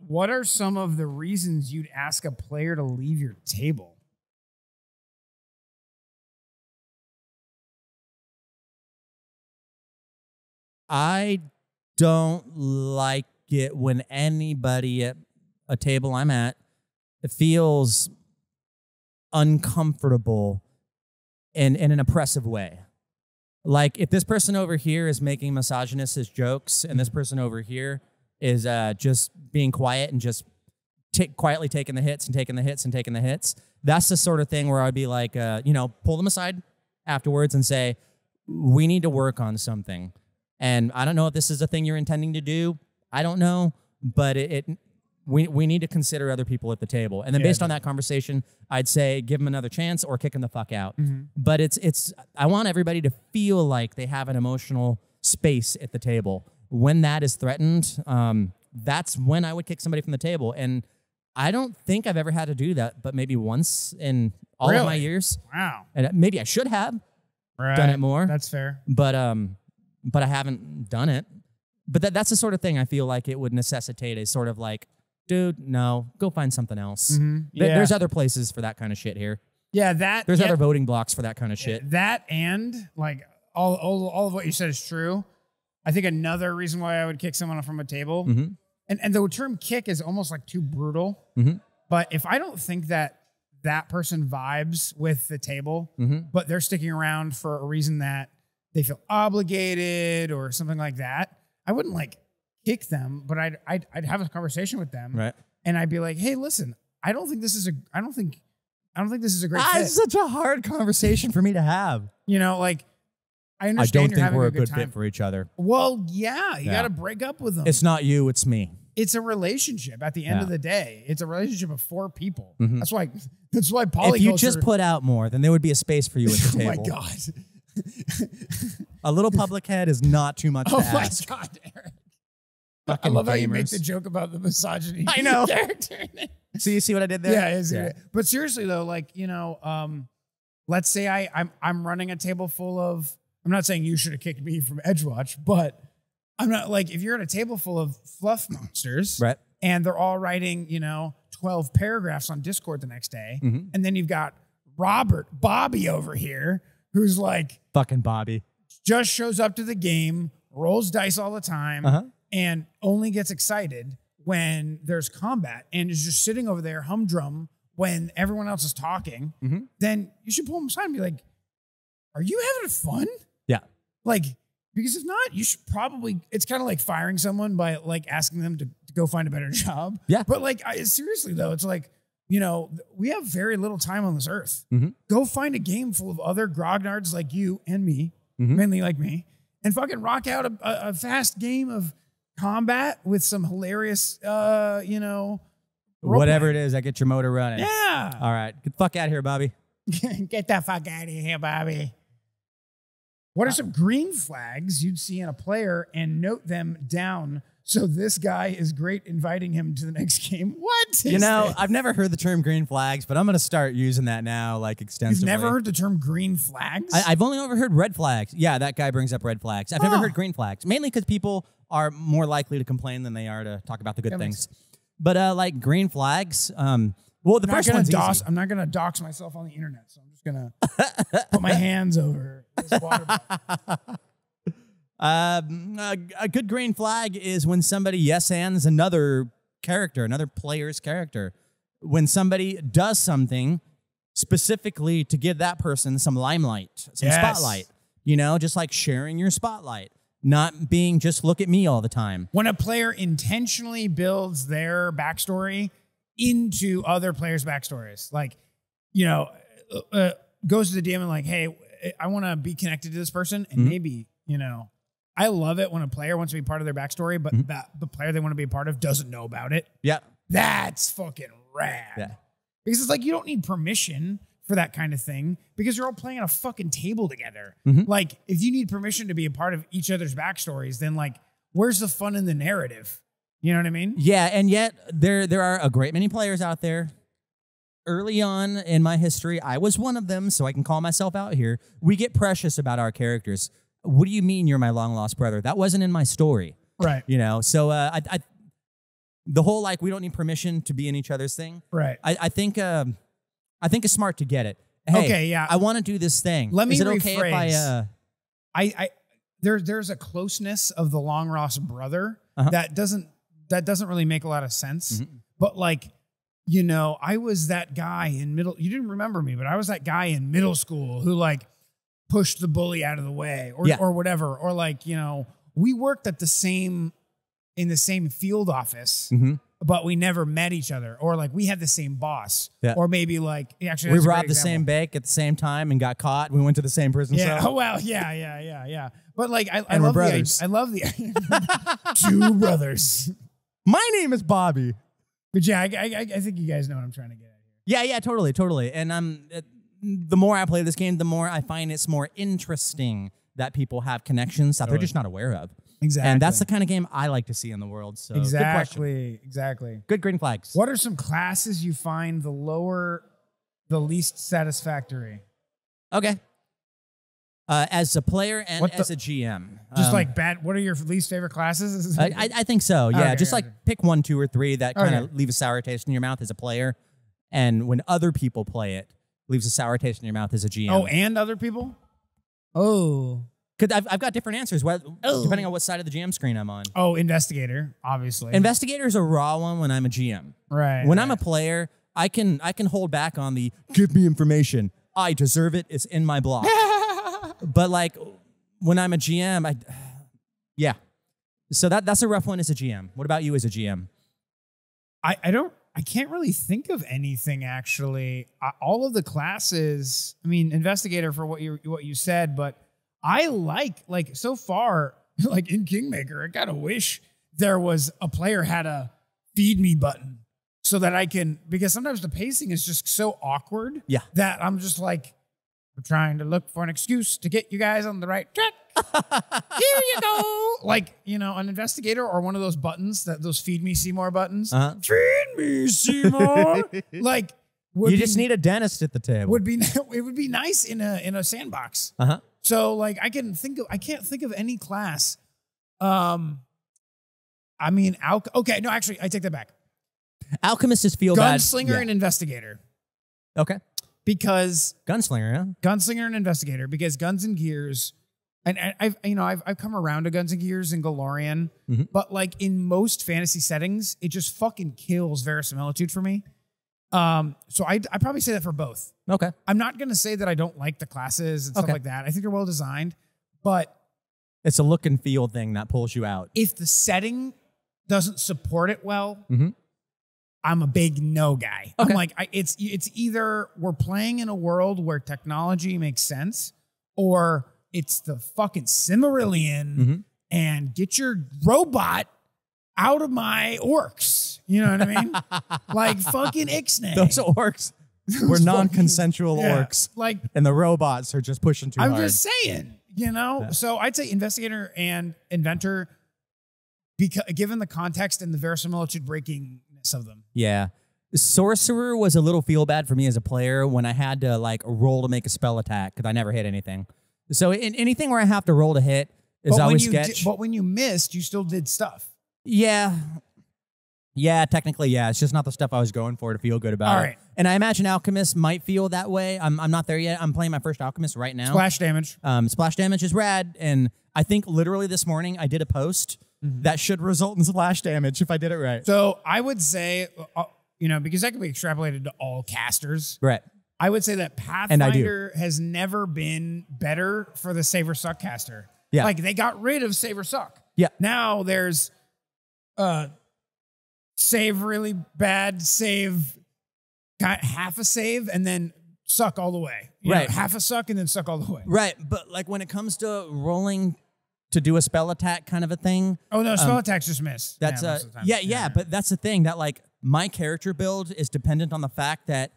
What are some of the reasons you'd ask a player to leave your table? I don't like it when anybody at a table I'm at feels uncomfortable in an oppressive way. Like if this person over here is making misogynist jokes and this person over here is just being quiet and just quietly taking the hits and taking the hits and taking the hits, that's the sort of thing where I'd be like, pull them aside afterwards and say, we need to work on something. And I don't know if this is a thing you're intending to do. I don't know, but we need to consider other people at the table. And then based on that conversation, I'd say give them another chance or kick them the fuck out. But I want everybody to feel like they have an emotional space at the table. When that is threatened, that's when I would kick somebody from the table. And I don't think I've ever had to do that, but maybe once in all of my years. Wow. And maybe I should have done it more. That's fair. But I haven't done it. But that's the sort of thing I feel like it would necessitate a sort of like, dude, no, go find something else. There's other places for that kind of shit here. Yeah, There's other voting blocks for that kind of shit. That and like all of what you said is true. I think another reason why I would kick someone from a table, and the term kick is almost like too brutal. But if I don't think that person vibes with the table, but they're sticking around for a reason that they feel obligated or something like that, I wouldn't like kick them, but I'd have a conversation with them, Right. and I'd be like, hey, listen, I don't think this is a great fit. It's such a hard conversation for me to have. You know, like I I understand don't you're think having we're a a good time. fit for each other. Well, yeah, you Yeah. got to break up with them. It's not you, it's me. It's a relationship at the end Yeah. of the day. It's a relationship of 4 people. Mhm. That's why polyculture. If you just put out more, then there would be a space for you at the Oh my table. God. A little public head is not too much Oh to my ask. God, Eric. I Fucking love how you make gamers. the joke about the misogyny. I know. Character. So you see what I did there? Yeah, but seriously though, like, you know, let's say I'm running a table full of, I'm not saying you should have kicked me from Edgewatch, but I'm not like, if you're at a table full of fluff monsters, Right. and they're all writing, you know, 12 paragraphs on Discord the next day, Mhm. and then you've got Bobby over here, who's like, Fucking Bobby. just shows up to the game, rolls dice all the time, Uh-huh. and only gets excited when there's combat and is just sitting over there humdrum when everyone else is talking, Mhm. then you should pull him aside and be like, are you having fun? Yeah. Like, because if not, you should probably, it's kind of like firing someone by like asking them to go find a better job. Yeah. But like, seriously though, it's like, you know, we have very little time on this earth. Mhm. Go find a game full of other grognards like you and me, Mhm. mainly like me, and fucking rock out a fast game of combat with some hilarious, you know, Whatever it is, that gets your motor running. yeah. All right. Get the fuck out of here, Bobby. Get the fuck out of here, Bobby. What are some green flags you'd see in a player and note them down so this guy is great inviting him to the next game? What is You know, this? I've never heard the term green flags, but I'm going to start using that now, like, You've extensively. never heard the term green flags? I've only overheard red flags. Yeah, that guy brings up red flags. I've never Oh. heard green flags, mainly because people are more likely to complain than they are to talk about the good That makes things. But like green flags, well, the I'm not first gonna one's dox, easy. I'm not going to dox myself on the internet, so I'm just going to put my hands over this water bottle. A good green flag is when somebody yes-ands another character, another player's character. When somebody does something specifically to give that person some limelight, some Yes. spotlight. You know, just like sharing your spotlight, not being just look at me all the time. When a player intentionally builds their backstory into other players' backstories, like, you know, goes to the DM and like, hey, I want to be connected to this person, and maybe, you know, I love it when a player wants to be part of their backstory, but the player they want to be a part of doesn't know about it. Yeah. That's fucking rad. Yeah. Because it's like you don't need permission for that kind of thing because you're all playing on a fucking table together. Mhm. Like, if you need permission to be a part of each other's backstories, then like, where's the fun in the narrative? You know what I mean? Yeah, and yet there are a great many players out there. Early on in my history, I was one of them, so I can call myself out here. We get precious about our characters. What do you mean you're my long lost brother? That wasn't in my story, Right. you know. So the whole like we don't need permission to be in each other's thing. Right. I think it's smart to get it. Hey, Okay, yeah. I want to do this thing. Let me Is it okay if rephrase. I There's a closeness of the long lost brother Uh-huh. that doesn't really make a lot of sense. Mhm. But like, you know, I was that guy in middle. You didn't remember me, but I was that guy in middle school who like pushed the bully out of the way, or Yeah. or whatever, or like, you know, we worked in the same field office. Mhm. But we never met each other, or like we had the same boss, Yeah. or maybe like actually we that's a great robbed the same example. bank at the same time and got caught. We went to the same prison Yeah. cell. Oh well. Yeah. But like, I And we're love brothers. I love the two brothers. My name is Bobby. But yeah, I think you guys know what I'm trying to get at here. Yeah, totally. And the more I play this game, the more I find it's more interesting that people have connections that they're just not aware of. Exactly. And that's the kind of game I like to see in the world. So good question. Exactly. Good green flags. What are some classes you find the least satisfactory? Okay. As a player and What the- as a GM. Just like bad. What are your least favorite classes? I think so. Yeah. Okay, just like okay. pick 1, 2, or 3 that kind of Okay. leave a sour taste in your mouth as a player. And when other people play it, leaves a sour taste in your mouth as a GM. Oh, and other people? Oh. Because I've got different answers depending on what side of the GM screen I'm on. Oh, investigator, obviously. Investigator is a raw one when I'm a GM. Right. When I'm a player, I can hold back on the give me information. I deserve it. It's in my block. But like when I'm a GM, yeah. So that's a rough one as a GM. What about you as a GM? I can't really think of anything actually. All of the classes, I mean, investigator for what you said, but I like so far, like in Kingmaker, I kind of wish there was a player had a feed me button so that I can, because sometimes the pacing is just so awkward that I'm just like, I'm trying to look for an excuse to get you guys on the right track. Here you go. Like, you know, an investigator or one of those buttons, those feed me Seymour buttons. Feed me Seymour. Like, you just need a dentist at the table. It would be nice in a sandbox. So like I can't think of any class. I mean, okay, no, actually, I take that back. Alchemist is feel bad. Gunslinger and investigator. Okay. Because Gunslinger, yeah. Gunslinger and investigator, because Guns and Gears, and I've come around to Guns and Gears and Galorian, but like in most fantasy settings, it just fucking kills verisimilitude for me. So I probably say that for both. Okay. I'm not gonna say that I don't like the classes and stuff like that. I think they're well designed, but it's a look and feel thing that pulls you out. If the setting doesn't support it well, I'm a big no guy. I'm like, it's either we're playing in a world where technology makes sense, or it's the fucking Silmarillion and get your robot out of my orcs. You know what I mean? Like fucking Ixnay. Those orcs were non-consensual orcs. Like, and the robots are just pushing too hard. I'm just saying, you know? Yeah. So I'd say investigator and inventor, because given the context and the verisimilitude breakingness of them. Yeah. Sorcerer was a little feel bad for me as a player when I had to like roll to make a spell attack because I never hit anything. So in anything where I have to roll to hit is always sketch. But when you missed, you still did stuff. Yeah. Yeah, technically, yeah. It's just not the stuff I was going for to feel good about. All right. And I imagine Alchemist might feel that way. I'm not there yet. I'm playing my first Alchemist right now. Splash damage. Splash damage is rad. And I think literally this morning I did a post that should result in splash damage if I did it right. So I would say, you know, because that can be extrapolated to all casters. Right. I would say that Pathfinder has never been better for the Save or Suck caster. Yeah. Like they got rid of Save or Suck. Yeah. Now there's save really bad, save got half a save, and then suck all the way. You know, half a suck and then suck all the way. Right. But like when it comes to rolling to do a spell attack kind of a thing. Oh no, spell attacks just miss. That's yeah, but that's the thing that like my character build is dependent on the fact that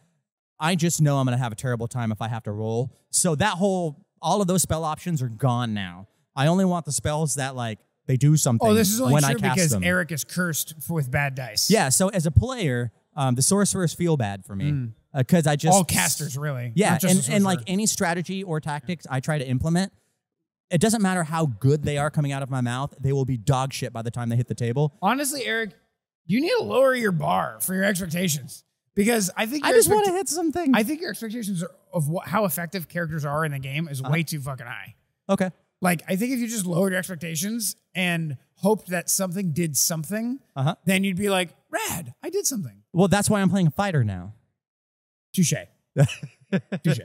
I just know I'm going to have a terrible time if I have to roll. So that all of those spell options are gone now. I only want the spells that like they do something. Oh, this is only when true I cast because them. Erik is cursed with bad dice. Yeah, so as a player, the sorcerers feel bad for me because I just all casters really. Yeah, and like any strategy or tactics I try to implement, it doesn't matter how good they are coming out of my mouth; they will be dog shit by the time they hit the table. Honestly, Erik, you need to lower your bar for your expectations because I think I just want to hit something. I think your expectations of how effective characters are in the game is way too fucking high. Okay. Like, I think if you just lowered your expectations and hoped that something did something, then you'd be like, rad, I did something. Well, that's why I'm playing a fighter now. Touche. Touche.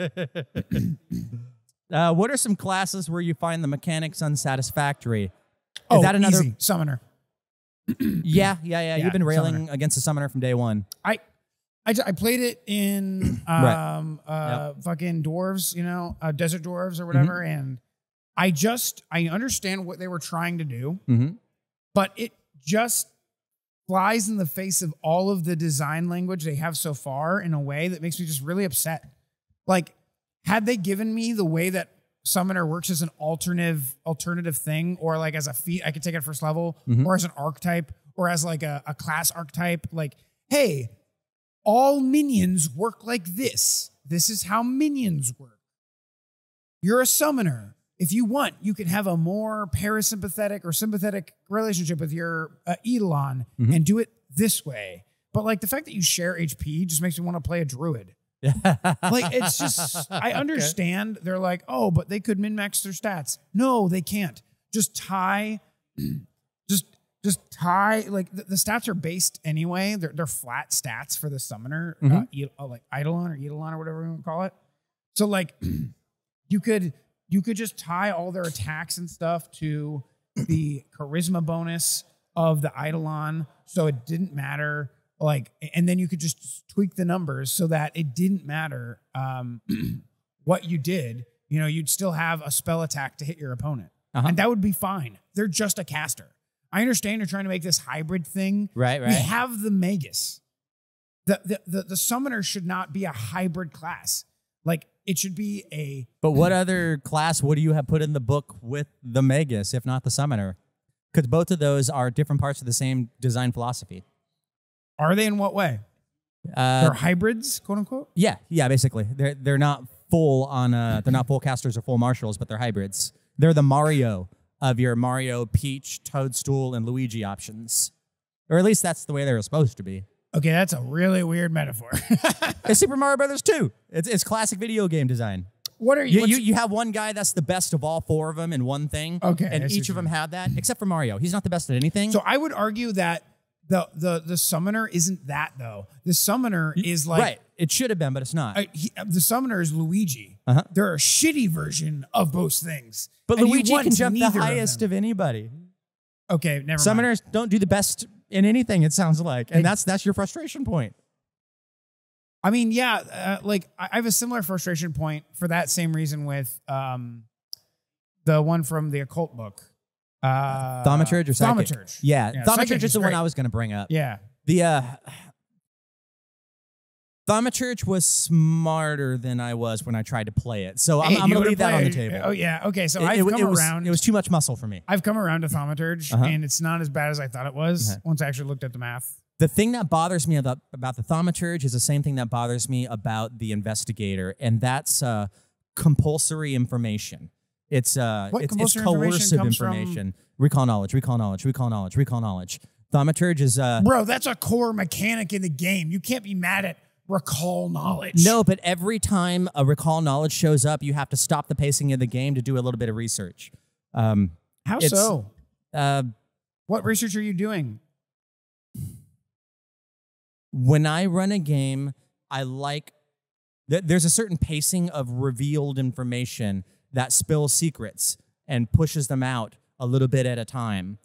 What are some classes where you find the mechanics unsatisfactory? Is that another easy. Summoner? Yeah. You've been railing summoner. Against the summoner from day one. I played it in fucking dwarves, you know, desert dwarves or whatever, and I understand what they were trying to do, but it just flies in the face of all of the design language they have so far in a way that makes me just really upset. Like, had they given me the way that Summoner works as an alternative thing, or like as a feat, I could take it first level, or as an archetype, or as like a class archetype, like, hey, all minions work like this. This is how minions work. You're a summoner. If you want, you can have a more parasympathetic or sympathetic relationship with your Eidolon and do it this way. But like the fact that you share HP just makes me want to play a druid. Like it's just, I understand. They're like, oh, but they could min-max their stats. No, they can't. Just tie, just tie. Like the stats are based anyway. They're flat stats for the summoner, like Eidolon or whatever you want to call it. So like you could you could just tie all their attacks and stuff to the charisma bonus of the Eidolon, so it didn't matter. Like, and then you could just tweak the numbers so that it didn't matter what you did. You know, you'd still have a spell attack to hit your opponent, and that would be fine. They're just a caster. I understand you're trying to make this hybrid thing. Right. We have the Magus. The summoner should not be a hybrid class. Like, it should be a... But what other class would you have put in the book with the Magus, if not the summoner? Because both of those are different parts of the same design philosophy. Are they in what way? They're hybrids, quote unquote? Yeah, basically. They're not full on they're not full casters or full marshals, but they're hybrids. They're the Mario of your Mario, Peach, Toadstool, and Luigi options. Or at least that's the way they're supposed to be. Okay, that's a really weird metaphor. It's Super Mario Brothers 2. It's classic video game design. What are you? You have one guy that's the best of all four of them in one thing. Okay, and each of them had that, except for Mario. He's not the best at anything. So I would argue that the summoner isn't that, though. The summoner is like... Right. It should have been, but it's not. The summoner is Luigi. They're a shitty version of both things. But and Luigi can jump the highest of anybody. Okay, never Summoners mind. don't do the best in anything, it sounds like. And that's your frustration point. I mean, yeah, like I have a similar frustration point for that same reason with the one from the occult book. Thaumaturge or Psychic? Thaumaturge. Yeah, Thaumaturge Psychic is the one great. I was going to bring up. Yeah. The Thaumaturge was smarter than I was when I tried to play it. So I'm going to leave that on the table. Oh, yeah. Okay, so I've come around. It was too much muscle for me. I've come around to Thaumaturge, and it's not as bad as I thought it was once I actually looked at the math. The thing that bothers me about the Thaumaturge is the same thing that bothers me about the Investigator, and that's compulsory information. It's coercive information. Recall knowledge, recall knowledge, recall knowledge, recall knowledge. Thaumaturge is... Bro, that's a core mechanic in the game. You can't be mad at recall knowledge. No, but every time a recall knowledge shows up, you have to stop the pacing of the game to do a little bit of research. How so? What research are you doing? When I run a game, I like... There's a certain pacing of revealed information that spills secrets and pushes them out a little bit at a time.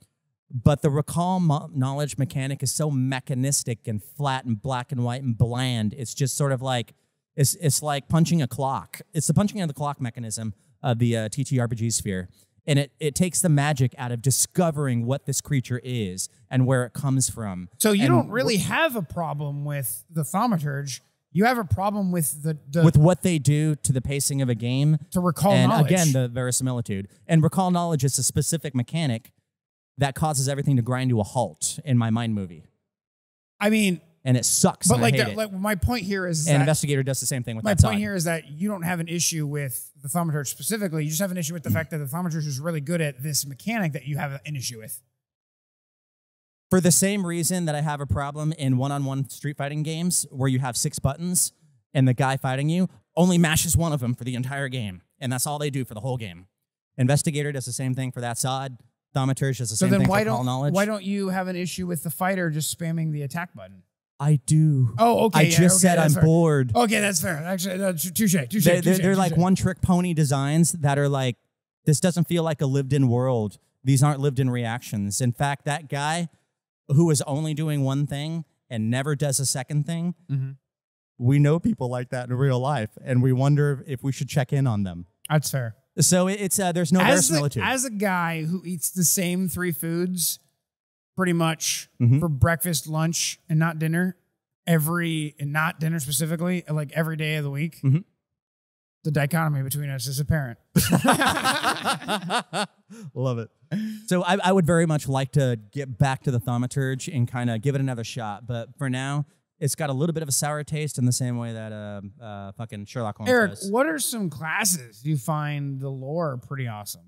But the recall knowledge mechanic is so mechanistic and flat and black and white and bland. It's just sort of like, it's like punching a clock. It's the punching of the clock mechanism of the TTRPG sphere. And it takes the magic out of discovering what this creature is and where it comes from. So you don't really have a problem with the Thaumaturge. You have a problem with with what they do to the pacing of a game. To recall and knowledge. Again, the verisimilitude. And recall knowledge is a specific mechanic that causes everything to grind to a halt in my mind movie. I mean... And it sucks. But like my point here is that... Investigator does the same thing with that. My point here is that you don't have an issue with the Thaumaturge specifically. You just have an issue with the fact that the Thaumaturge is really good at this mechanic that you have an issue with. For the same reason that I have a problem in one-on-one street fighting games where you have 6 buttons and the guy fighting you only mashes one of them for the entire game. And that's all they do for the whole game. Investigator does the same thing for that sod. Thaumaturge does the same thing for recall knowledge. Why don't you have an issue with the fighter just spamming the attack button? I do. Oh, okay. I just said I'm bored. Okay, that's fair. Actually, touche. They're like one-trick pony designs that are like, this doesn't feel like a lived-in world. These aren't lived-in reactions. In fact, that guy who is only doing one thing and never does a second thing, we know people like that in real life, and we wonder if we should check in on them. That's fair. So it's there's no verisimilitude. As a guy who eats the same 3 foods pretty much for breakfast, lunch, and not dinner, not dinner specifically, like every day of the week, the dichotomy between us is apparent. Love it. So I would very much like to get back to the Thaumaturge and kind of give it another shot. But for now, it's got a little bit of a sour taste in the same way that fucking Sherlock Holmes Erik, does. what are some classes you find the lore pretty awesome?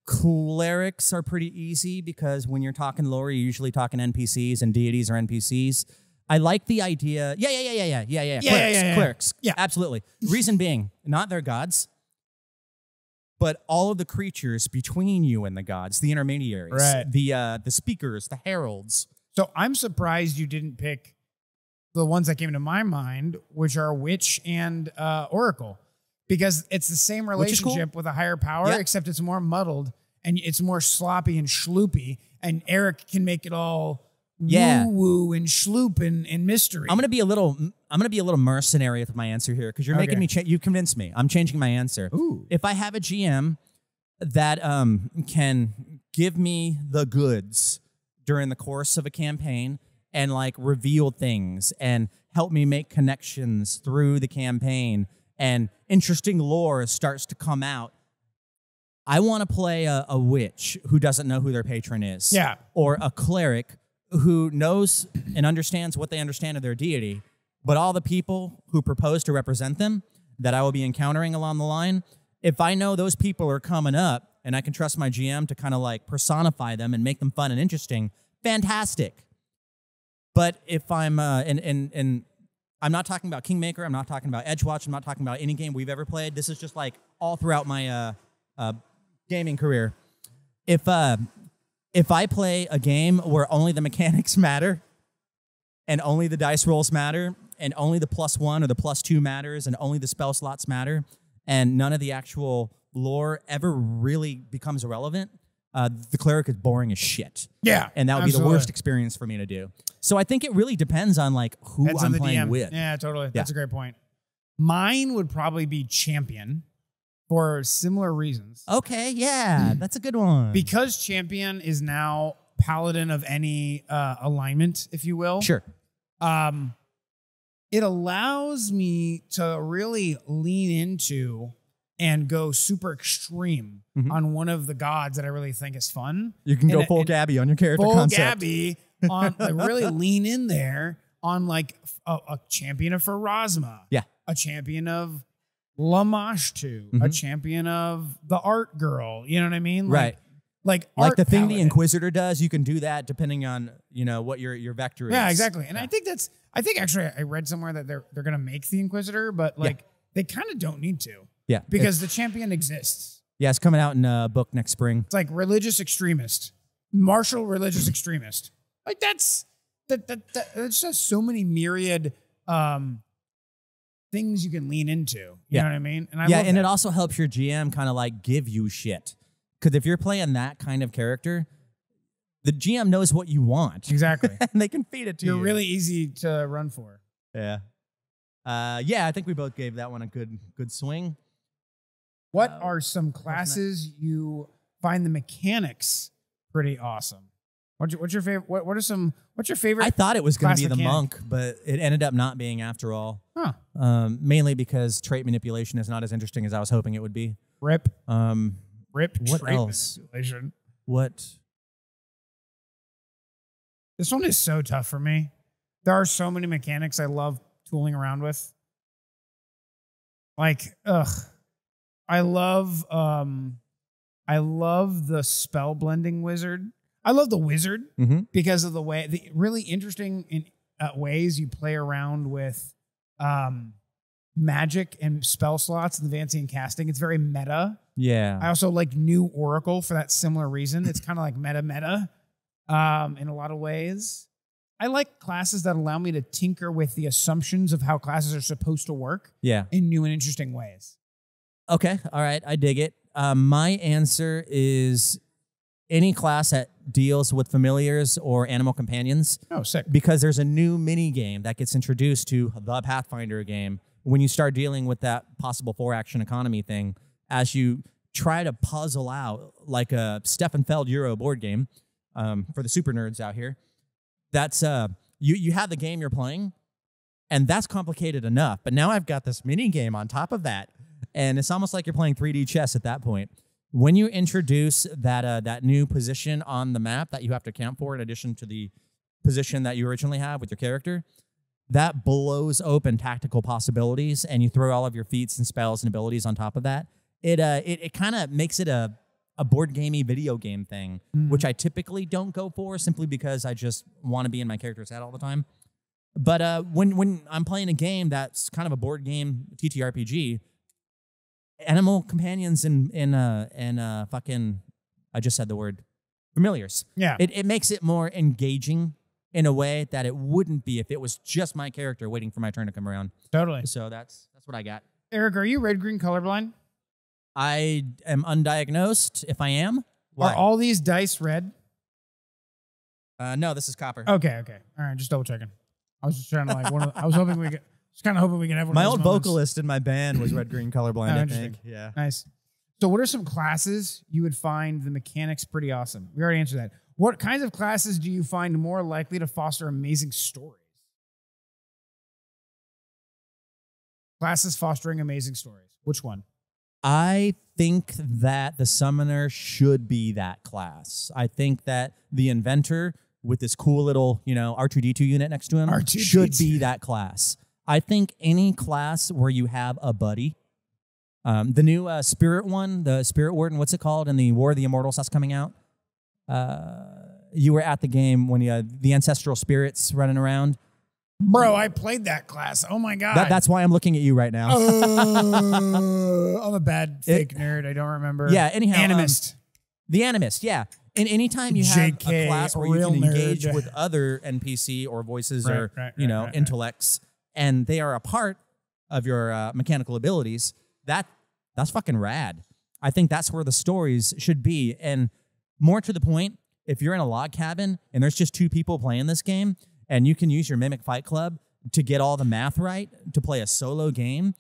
Clerics are pretty easy because when you're talking lore, you're usually talking NPCs, and deities are NPCs. I like the idea. Clerics. Yeah, absolutely. Reason being, not their gods, but all of the creatures between you and the gods, the intermediaries, right. the speakers, the heralds. So I'm surprised you didn't pick the ones that came to my mind, which are Witch and Oracle, because it's the same relationship with a higher power, except it's more muddled and it's more sloppy and schloopy. And Erik can make it all woo-woo and schloop and mystery. I'm gonna be a little mercenary with my answer here because you're making me. You convinced me. I'm changing my answer. Ooh. If I have a GM that can give me the goods during the course of a campaign and like reveal things and help me make connections through the campaign and interesting lore starts to come out, I want to play a witch who doesn't know who their patron is. Yeah. Or a cleric who knows and understands what they understand of their deity, but all the people who propose to represent them that I will be encountering along the line, if I know those people are coming up and I can trust my GM to kind of like personify them and make them fun and interesting, fantastic. But if I'm, and I'm not talking about Kingmaker, I'm not talking about Edgewatch, I'm not talking about any game we've ever played. This is just like all throughout my gaming career. If I play a game where only the mechanics matter and only the dice rolls matter and only the +1 or the +2 matters and only the spell slots matter and none of the actual lore ever really becomes irrelevant, the cleric is boring as shit. Yeah. And that would be the worst experience for me to do. So I think it really depends on like who I'm playing with. Yeah, totally. That's a great point. Mine would probably be Champion for similar reasons. Okay, yeah, that's a good one. Because Champion is now Paladin of any alignment, if you will. Sure. It allows me to really lean into and go super extreme on one of the gods that I really think is fun. You can go full Gabby on your character concept. Full Gabby on like really lean in there on like a champion of Pharasma. Yeah. A champion of Lamashtu. A champion of the art girl. You know what I mean? Right. Like the thing Paladin. The Inquisitor does, you can do that depending on, you know, what your vector is. Yeah, exactly. And I think actually I read somewhere that they're gonna make the Inquisitor, but like they kind of don't need to. Yeah. Because the champion exists. Yeah, it's coming out in a book next spring. It's like religious extremist. Martial religious extremist. Like that's just so many myriad things you can lean into. You know what I mean? And I love and that. it also helps your GM kind of like give you shit. Because if you're playing that kind of character, the GM knows what you want. Exactly. And they can feed it to you. You're really easy to run for. Yeah. I think we both gave that one a good swing. What are some classes you find the mechanics pretty awesome? What's your favorite? What's your favorite? I thought it was going to be the mechanic? monk, but it ended up not being after all. Huh. Mainly because trait manipulation is not as interesting as I was hoping it would be. Rip. Rip. What trait else? Manipulation. What? This one is so tough for me. There are so many mechanics I love tooling around with. Like, I love the spell blending wizard. I love the wizard because of the really interesting ways you play around with magic and spell slots and advancing and casting. It's very meta. Yeah. I also like New Oracle for that similar reason. It's kind of like meta in a lot of ways. I like classes that allow me to tinker with the assumptions of how classes are supposed to work in new and interesting ways. Okay. All right. I dig it. My answer is any class that deals with familiars or animal companions. Oh, sick. Because there's a new mini game that gets introduced to the Pathfinder game when you start dealing with that possible 4-action economy thing as you try to puzzle out like a Steffenfeld Euro board game for the super nerds out here. That's you have the game you're playing, and that's complicated enough. But now I've got this mini game on top of that, and it's almost like you're playing 3D chess at that point. When you introduce that new position on the map that you have to account for in addition to the position that you originally have with your character, that blows open tactical possibilities, and you throw all of your feats and spells and abilities on top of that. It kind of makes it a board gamey video game thing, which I typically don't go for simply because I just want to be in my character's head all the time. But when I'm playing a game that's kind of a board game TTRPG, animal companions and fucking, I just said the word, familiars. Yeah. It makes it more engaging in a way that it wouldn't be if it was just my character waiting for my turn to come around. Totally. So that's what I got. Erik, are you red-green colorblind? I am undiagnosed. If I am, Are all these dice red? No, this is copper. Okay. All right, just double checking. I was just trying to like I was hoping we could. Just kind of hoping we can have one. My of those old moments. vocalist in my band was red-green colorblind. I interesting. think. Yeah. Nice. So, what are some classes you would find the mechanics pretty awesome? We already answered that. What kinds of classes do you find more likely to foster amazing stories? Classes fostering amazing stories. Which one? I think that the summoner should be that class. I think that the inventor with this cool little, R2D2 unit next to him R2D2. should be that class. I think any class where you have a buddy, the new spirit one, the spirit warden, what's it called? In the War of the Immortals that's coming out. You were at the game when you had the ancestral spirits running around. Bro, I played that class. Oh my God. That's why I'm looking at you right now. I'm a bad fake nerd. I don't remember. Yeah, anyhow. Animist. The Animist, yeah. And anytime you have JK, a class where you real can engage nerd. with other NPC or voices Right, or, right, intellects, and they are a part of your mechanical abilities, that's fucking rad. I think that's where the stories should be. And more to the point, if you're in a log cabin and there's just 2 people playing this game, and you can use your Mimic Fight Club to get all the math right to play a solo game,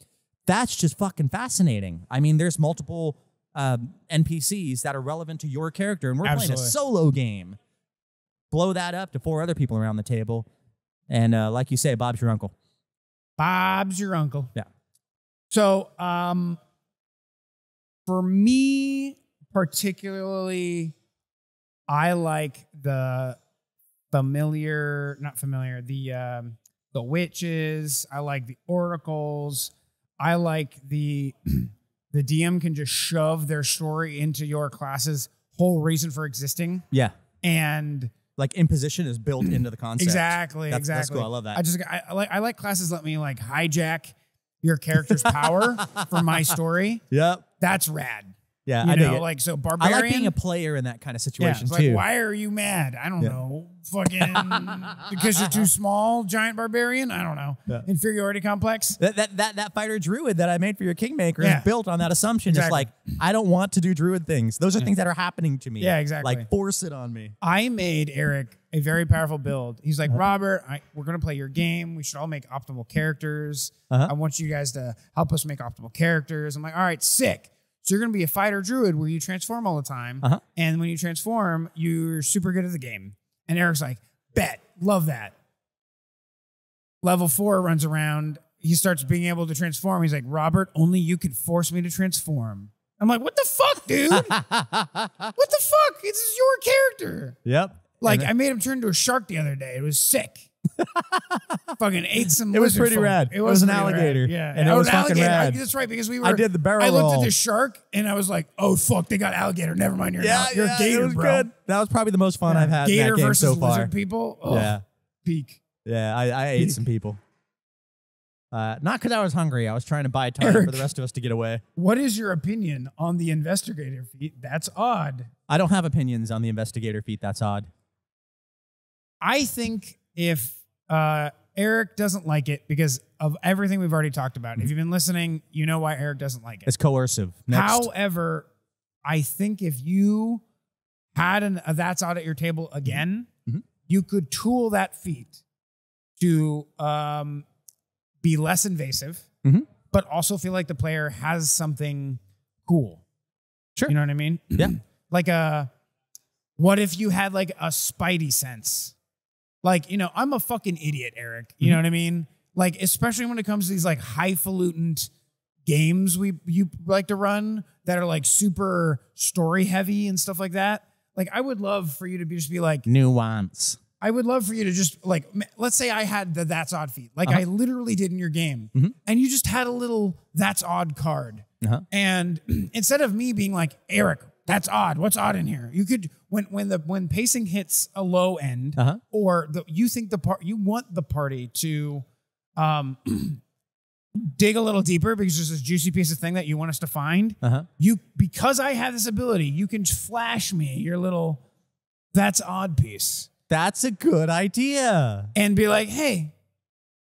that's just fucking fascinating. I mean, there's multiple NPCs that are relevant to your character, and we're playing a solo game. Blow that up to 4 other people around the table, and like you say, Bob's your uncle. Bob's your uncle. Yeah. So, for me particularly, I like the the witches. I like the oracles. I like the DM can just shove their story into your class's whole reason for existing. Yeah. And like imposition is built into the concept. Exactly. That's cool. I love that. I like classes let me like hijack your character's power for my story. Yep. That's rad. Yeah, I dig it. like so barbarian. I like being a player in that kind of situation it's too. Like, why are you mad? I don't know. Fucking because you're too small, giant barbarian. I don't know. Yeah. Inferiority complex. That fighter druid that I made for your kingmaker is built on that assumption. Exactly. It's like I don't want to do druid things. Those are things that are happening to me. Yeah, exactly. Like force it on me. I made Erik a very powerful build. He's like, Robert, we're gonna play your game. We should all make optimal characters. I want you guys to help us make optimal characters. I'm like, all right, sick. So you're going to be a fighter druid where you transform all the time. And when you transform, you're super good at the game. And Erik's like, bet, love that. Level 4 runs around. He starts being able to transform. He's like, Robert, only you can force me to transform. I'm like, what the fuck, dude? What the fuck? This is your character. Yep. Like, I made him turn into a shark the other day. It was sick. Fucking ate some. It was pretty rad. It was an alligator. Rad. Yeah, and it was fucking rad. That's right, because we were. I did the barrel I looked roll. at the shark and I was like, "Oh fuck, they got alligator. Never mind, you're a gator, it was bro." Good. That was probably the most fun I've had. Gator in that game versus so far. lizard people. Oh, yeah, peak. Yeah, I ate some people. Not because I was hungry. I was trying to buy time for the rest of us to get away. What is your opinion on the investigator feat? That's odd. I don't have opinions on the investigator feat. That's odd. I think if Erik doesn't like it because of everything we've already talked about. If you've been listening, you know why Erik doesn't like it. It's coercive. Next. However, I think if you had a that's odd at your table again, you could tool that feat to be less invasive, but also feel like the player has something cool. Sure. You know what I mean? Yeah. Like what if you had like a spidey sense? Like, I'm a fucking idiot, Erik. You know what I mean? Like, especially when it comes to these like highfalutin games you like to run that are like super story heavy and stuff like that. Like, I would love for you to just be like nuance. I would love for you to just like, let's say I had the That's Odd feat, like I literally did in your game, and you just had a little That's Odd card. And instead of me being like, Erik, that's odd. What's odd in here? You could when pacing hits a low end, or you want the party to dig a little deeper because there's this juicy piece of thing that you want us to find. Because I have this ability, you can flash me your little That's Odd piece. That's a good idea. And be like, hey,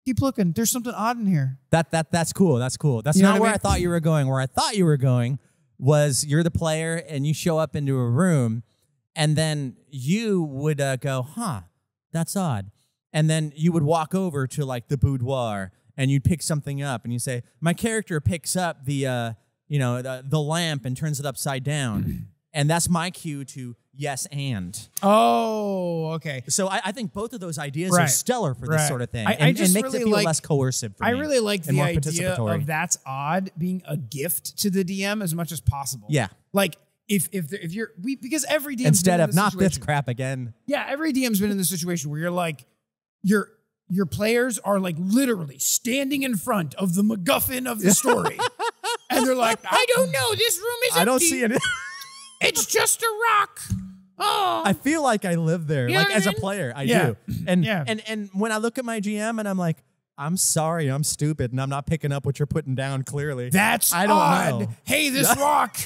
keep looking. There's something odd in here. That's cool. That's cool. That's not where I thought you were going. Where I thought you were going was you're the player and you show up into a room and then you would go, huh, that's odd. And then you would walk over to like the boudoir and you'd pick something up and you say, my character picks up the lamp and turns it upside down. And that's my cue to yes and. Oh, okay. So I think both of those ideas are stellar for this sort of thing. I just makes really it feel less coercive for me. I really like the more idea participatory. of that's odd being a gift to the DM as much as possible. Yeah. Like if you're because every DM instead of not this crap again. Yeah, every DM's been in this situation where you're like your players are like literally standing in front of the MacGuffin of the story. And they're like, I don't know, this room is empty. I don't see it. It's just a rock. Oh. I feel like I live there. You know like as what I a mean? player, I do. And, Yeah. and when I look at my GM and I'm like, I'm sorry, I'm stupid, and I'm not picking up what you're putting down clearly. That's I don't odd. know. Hey, this rock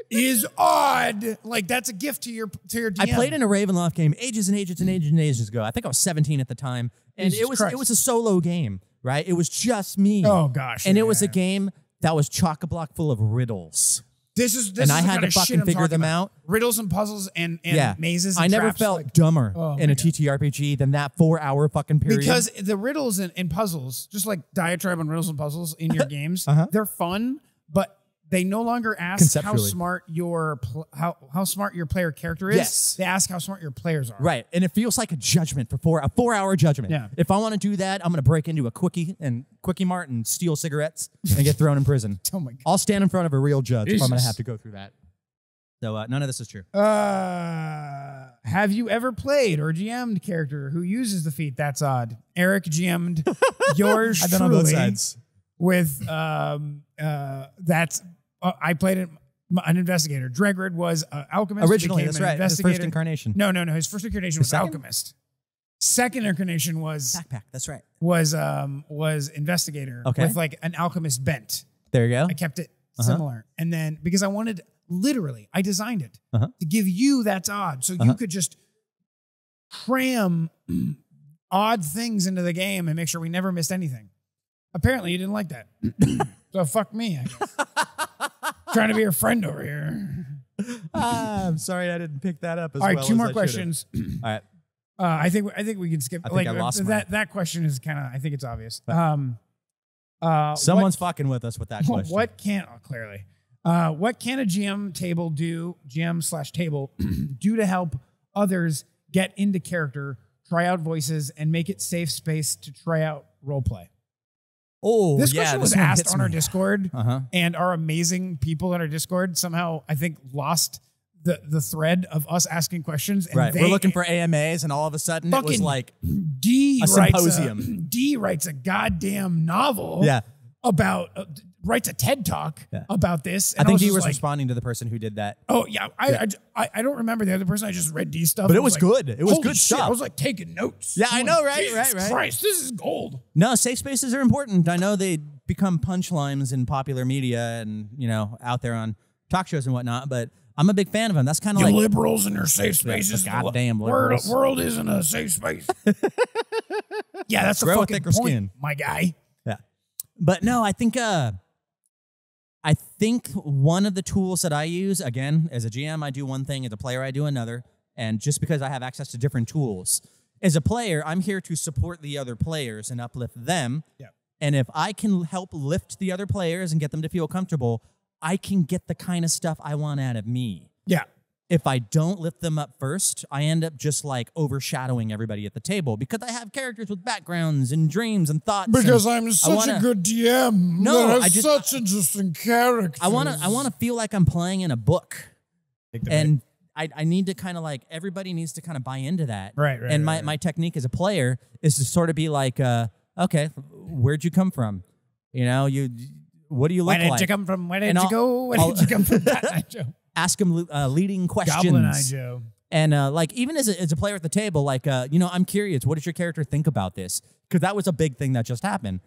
is odd. Like that's a gift to your DM. I played in a Ravenloft game ages and ages and ages and ages ago. I think I was 17 at the time. And Jesus it was a solo game, right? It was just me. Oh gosh. And it was a game that was chock-a-block full of riddles. This and I the had kind to of shit fucking I'm figure talking them about. out. Riddles and puzzles and mazes. And I never traps, felt like, dumber in my a God. TTRPG than that 4-hour fucking period. Because the riddles and puzzles, just like diatribe on riddles and puzzles in your games, they're fun, but they no longer ask how smart your how smart your player character is. Yes. They ask how smart your players are. Right. And it feels like a judgment for a 4-hour judgment. Yeah. If I want to do that, I'm going to break into a Quickie Mart and steal cigarettes and get thrown in prison. Oh my God. I'll stand in front of a real judge if I'm going to Jesus. have to go through that. So none of this is true. Have you ever played or GM'd character who uses the feat That's Odd? Eric GM'd yours I've been on both truly sides. with I played an investigator. Dregrid was an alchemist. Originally, became that's an right. His investigator. first incarnation. No. His first incarnation was second? alchemist. Second incarnation was Backpack. That's right. was investigator with like an alchemist bent. There you go. I kept it similar, and then because I wanted literally, I designed it to give you That's Odd, so you could just cram odd things into the game and make sure we never missed anything. Apparently, you didn't like that, so fuck me. I guess. Trying to be your friend over here. I'm sorry I didn't pick that up as All right, well. two more as I questions. should've. All right. I think we can skip. I think I lost mine. that question is kind of. I think it's obvious. Someone's fucking with us with that question. What can a GM table do? GM/table do to help others get into character, try out voices, and make it safe space to try out role play? Oh, This question was asked on our me. Discord, and our amazing people in our Discord somehow, I think, lost the thread of us asking questions. And Right. We're looking for AMAs, and all of a sudden it was like D symposium. D writes a goddamn novel. Yeah. About writes a TED talk about this. And I think was D just was like, responding to the person who did that. Oh yeah, I don't remember the other person. I just read D stuff, But it and was like, good. It was holy good shit. stuff. I was like taking notes. Yeah, I know, right, Jesus right. Christ, this is gold. No, safe spaces are important. I know they become punchlines in popular media and, out there on talk shows and whatnot, but I'm a big fan of them. That's kind of You like liberals and your safe spaces. the goddamn the liberals. world isn't a safe space. Yeah, that's the Grow a fucking thicker point, skin. my guy. Yeah. But no, I think one of the tools that I use, again, as a GM, I do one thing, as a player, I do another. And just because I have access to different tools, as a player, I'm here to support the other players and uplift them. Yeah. And if I can help lift the other players and get them to feel comfortable, I can get the kind of stuff I want out of me. Yeah. If I don't lift them up first, I end up just like overshadowing everybody at the table because I have characters with backgrounds and dreams and thoughts. Because and I'm such a good DM. No, that I has just- such interesting characters. I want to feel like I'm playing in a book. And I need to kind of like, everybody needs to kind of buy into that. Right. And my technique as a player is to sort of be like, okay, where'd you come from? What do you look like? Where did you come from? Where did And you go? Where did you come from? Joe. Ask them leading questions. Goblin Eye Joe. And like even as a player at the table, like I'm curious, what does your character think about this? Because that was a big thing that just happened.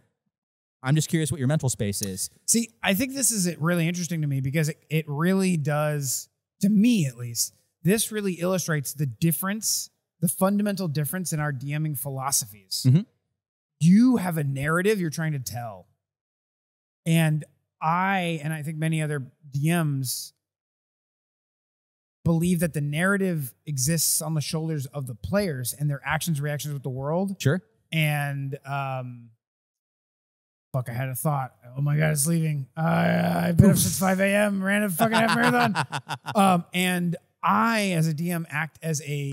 I'm just curious what your mental space is. See, I think this is really interesting to me because it really does, to me at least, this really illustrates the difference the fundamental difference in our DMing philosophies. You have a narrative you're trying to tell. And I think many other DMs believe that the narrative exists on the shoulders of the players and their actions, reactions with the world. Sure. And, fuck, I had a thought. Oh my God, it's leaving. I've been up since 5 a.m., ran a fucking half marathon. And I, as a DM, act as a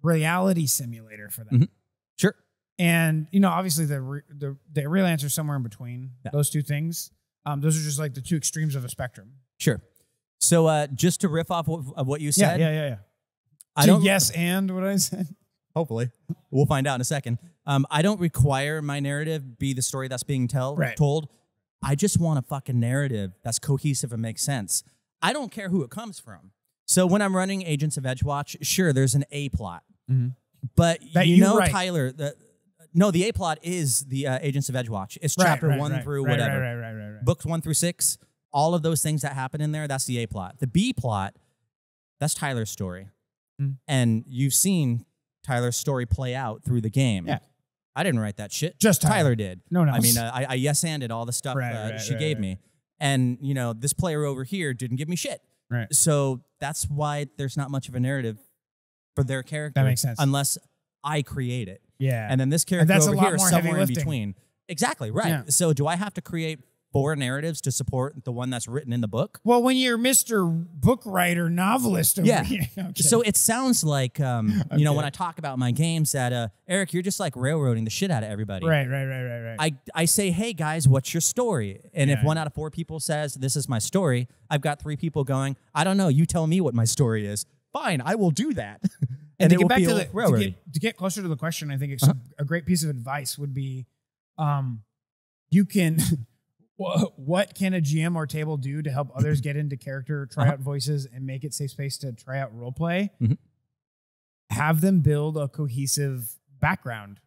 reality simulator for them. Sure. And, you know, obviously the real answer is somewhere in between those two things. Those are just like the two extremes of a spectrum. Sure. So just to riff off of what you said. Yeah. I don't, yes, and what I said. Hopefully. We'll find out in a second. I don't require my narrative be the story that's being told. I just want a fucking narrative that's cohesive and makes sense. I don't care who it comes from. So when I'm running Agents of Edgewatch, sure, there's an A plot. But Tyler, the A plot is the Agents of Edgewatch. It's chapter 1 through whatever. Right. Books 1 through 6, all of those things that happen in there, that's the A plot. The B plot, that's Tyler's story. And you've seen Tyler's story play out through the game. Yeah. I didn't write that shit. Just Tyler did. No one else. I mean, I yes-anded all the stuff she gave me. And, you know, this player over here didn't give me shit. Right. So that's why there's not much of a narrative for their character. That makes sense. Unless I create it. Yeah. And then this character over here is somewhere in lifting. between. Exactly, right. Yeah. So do I have to create 4 narratives to support the one that's written in the book? Well, when you're Mr. Book Writer Novelist over here. So it sounds like, when I talk about my games that, Eric, you're just like railroading the shit out of everybody. Right. I say, hey, guys, what's your story? And if 1 out of 4 people says, this is my story, I've got 3 people going, I don't know, you tell me what my story is. Fine, I will do that. And to get back to get closer to the question, I think it's a great piece of advice would be, you can... What can a GM or table do to help others get into character, try out voices, and make it safe space to try out role play? Have them build a cohesive background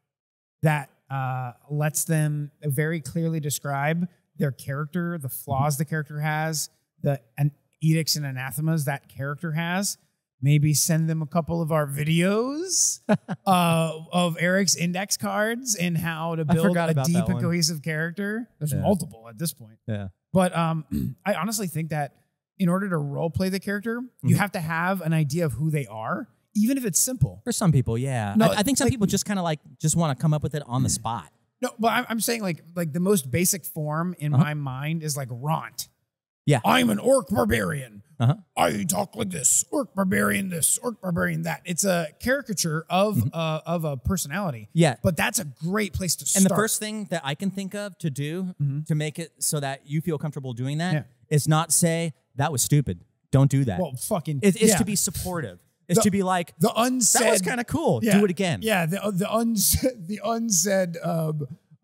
that lets them very clearly describe their character, the flaws the character has, the edicts and anathemas that character has. Maybe send them a couple of our videos of Eric's index cards and how to build a deep and cohesive character. There's multiple at this point. Yeah. But I honestly think that in order to role play the character, you have to have an idea of who they are, even if it's simple. For some people, yeah. No, I think some people just kind of just want to come up with it on the spot. No, but I'm saying like the most basic form in my mind is like Ront. Yeah. I'm an orc barbarian. I talk like this. Orc barbarian this. Orc barbarian that. It's a caricature of a personality. Yeah. But that's a great place to start. And the first thing that I can think of to do to make it so that you feel comfortable doing that is not say, that was stupid. Don't do that. Well, fucking... It's to be supportive. It's to be like, the unsaid... That was kind of cool. Do it again. Yeah, the unsaid...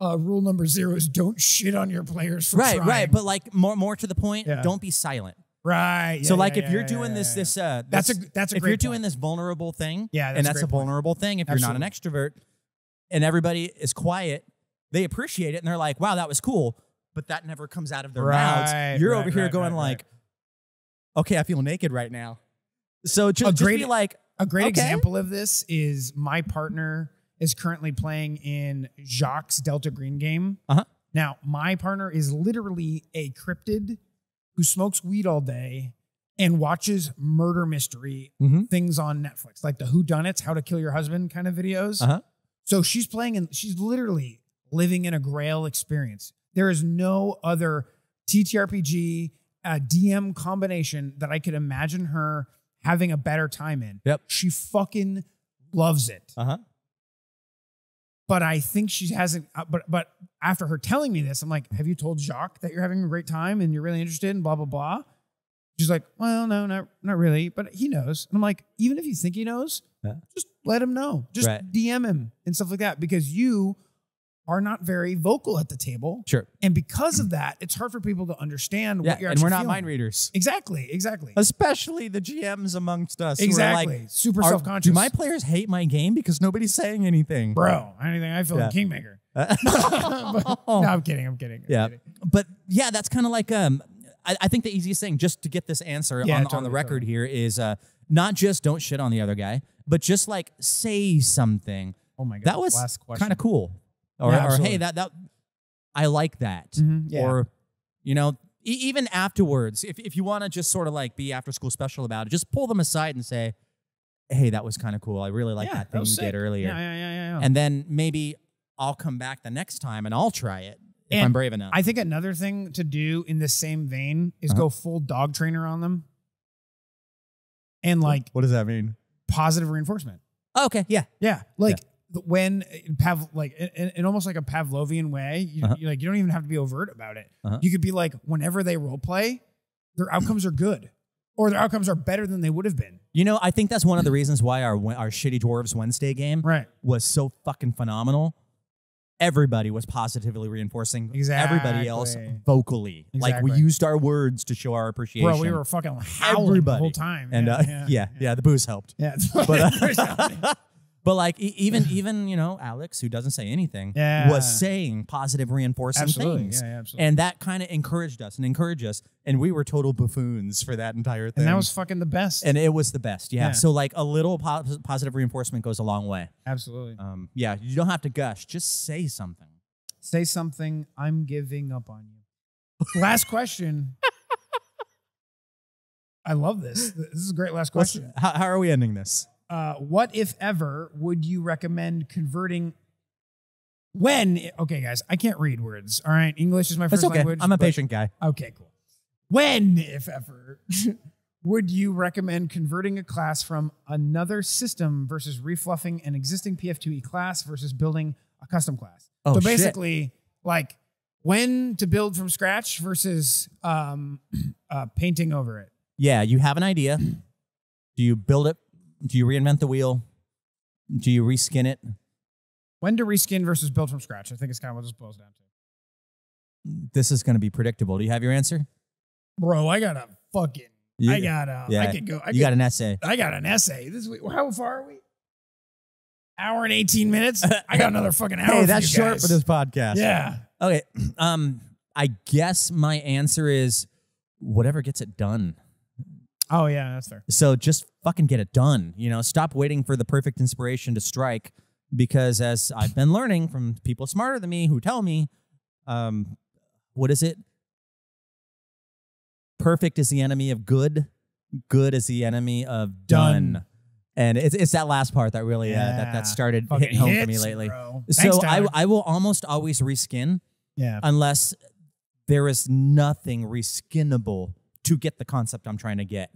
rule number 0 is don't shit on your players for trying. Right. But like more to the point, don't be silent. Right. So if you're doing this, that's a if you're doing this vulnerable thing, that's a vulnerable thing. If you're not an extrovert, and everybody is quiet, they appreciate it and they're like, "Wow, that was cool," but that never comes out of their mouths. You're over here going like, "Okay, I feel naked right now." So just be like, a great example of this is my partner is currently playing in Jacques' Delta Green game. Now, my partner is literally a cryptid who smokes weed all day and watches murder mystery things on Netflix, like the whodunits, How to Kill Your Husband kind of videos. So she's playing and she's literally living in a Grail experience. There is no other TTRPG DM combination that I could imagine her having a better time in. Yep. She fucking loves it. But I think she hasn't. But after her telling me this, I'm like, have you told Jacques that you're having a great time and you're really interested in blah, blah, blah? She's like, well, no, not really. But he knows. And I'm like, even if you think he knows, just let him know. Just DM him and stuff like that. Because you are not very vocal at the table. Sure. And because of that, it's hard for people to understand what you're actually and we're not feeling. mind readers. Exactly. Especially the GMs amongst us. Exactly. Like, super self-conscious. Do my players hate my game because nobody's saying anything? Bro, anything I feel in Kingmaker. No, I'm kidding. Kidding. But yeah, that's kind of like, I think the easiest thing just to get this answer on the record here is not just don't shit on the other guy. but just like say something. Oh my God. That was last question. kind of cool. Or, Yeah, or hey, absolutely. that I like that. Yeah. Or, you know, even afterwards, if you want to just sort of like be after school special about it, just pull them aside and say, hey, that was kind of cool. I really like that thing was you sick. did earlier. Yeah. And then maybe I'll come back the next time and I'll try it if And I'm brave enough. I think another thing to do in the same vein is go full dog trainer on them. And like what does that mean? positive reinforcement. Oh, okay, yeah. Yeah. Like when in almost like a Pavlovian way, you like you don't even have to be overt about it. You could be like, whenever they role play, their outcomes are good. Or their outcomes are better than they would have been. You know, I think that's one of the reasons why our Shitty Dwarves Wednesday game was so fucking phenomenal. Everybody was positively reinforcing everybody else vocally. Like we used our words to show our appreciation. Bro, we were fucking howling the whole time. And the booze helped. Yeah. But like even you know, Alex, who doesn't say anything, was saying positive reinforcing things. Yeah, absolutely. And that kind of encouraged us. And we were total buffoons for that entire thing. And that was fucking the best. And it was the best. Yeah. So like a little positive reinforcement goes a long way. Absolutely. Yeah, you don't have to gush. Just say something. Say something. I'm giving up on you. Last question. I love this. This is a great last question. How are we ending this? What, if ever, would you recommend converting when? Okay, guys, I can't read words. All right. English is my first language. I'm a patient guy. Okay, cool. When, if ever, would you recommend converting a class from another system versus refluffing an existing PF2E class versus building a custom class? Oh, so basically, like when to build from scratch versus painting over it. Yeah, you have an idea. Do you build it? Do you reinvent the wheel? Do you reskin it? When to reskin versus build from scratch? I think it's kind of what this boils down to. This is going to be predictable. Do you have your answer? Bro, I got a fucking... I could go... You got an essay. I got an essay. This week. How far are we? Hour and 18 minutes? I got another fucking hour. Hey, that's for you short guys. for this podcast. Yeah. Okay. I guess my answer is whatever gets it done. Oh, yeah, that's fair. So just fucking get it done. You know, stop waiting for the perfect inspiration to strike, because as I've been learning from people smarter than me who tell me, what is it? Perfect is the enemy of good. Good is the enemy of done. And it's that last part that really that started hitting home for me lately. Bro. So Thanks, Tyler. I will almost always reskin, Yeah. unless there is nothing reskinnable to get the concept I'm trying to get.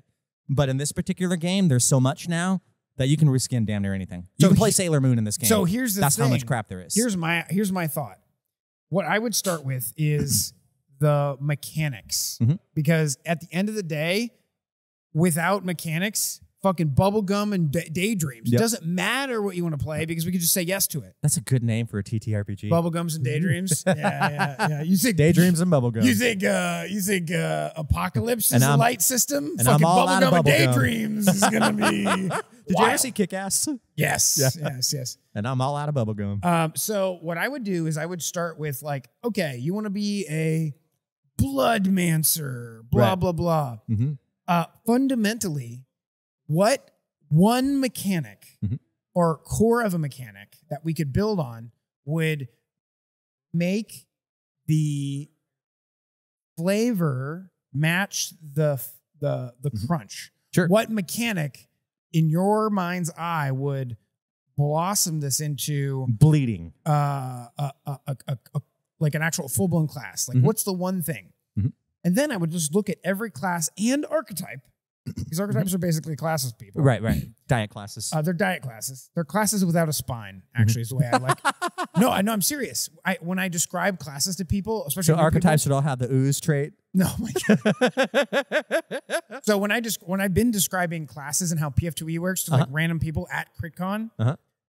But in this particular game, there's so much now that you can reskin damn near anything. You So can play Sailor Moon in this game. So here's the That's thing. how much crap there is. Here's my thought. What I would start with is the mechanics. Because at the end of the day, without mechanics, fucking bubblegum and daydreams. It doesn't matter what you want to play because we could just say yes to it. That's a good name for a TTRPG. Bubblegums and daydreams. yeah. You think Daydreams and bubblegum. You think Apocalypse is a light system? And fucking I'm all out of bubblegum and bubblegum. daydreams is gonna be. Did you ever see Kick-Ass? Yes. And I'm all out of bubblegum. So what I would do is I would start with like, okay, you want to be a bloodmancer, blah, blah, blah. Fundamentally, what one mechanic or core of a mechanic that we could build on would make the flavor match the crunch. Sure. What mechanic in your mind's eye would blossom this into Bleeding. like an actual full-blown class? Like what's the one thing? And then I would just look at every class and archetype, because archetypes are basically classes, people. Right. Diet classes. They're diet classes. They're classes without a spine, actually, is the way I like. No, I'm serious. When I describe classes to people, especially So archetypes should all have the ooze trait. No, my God. So when I've been describing classes and how PF2E works to like random people at CritCon,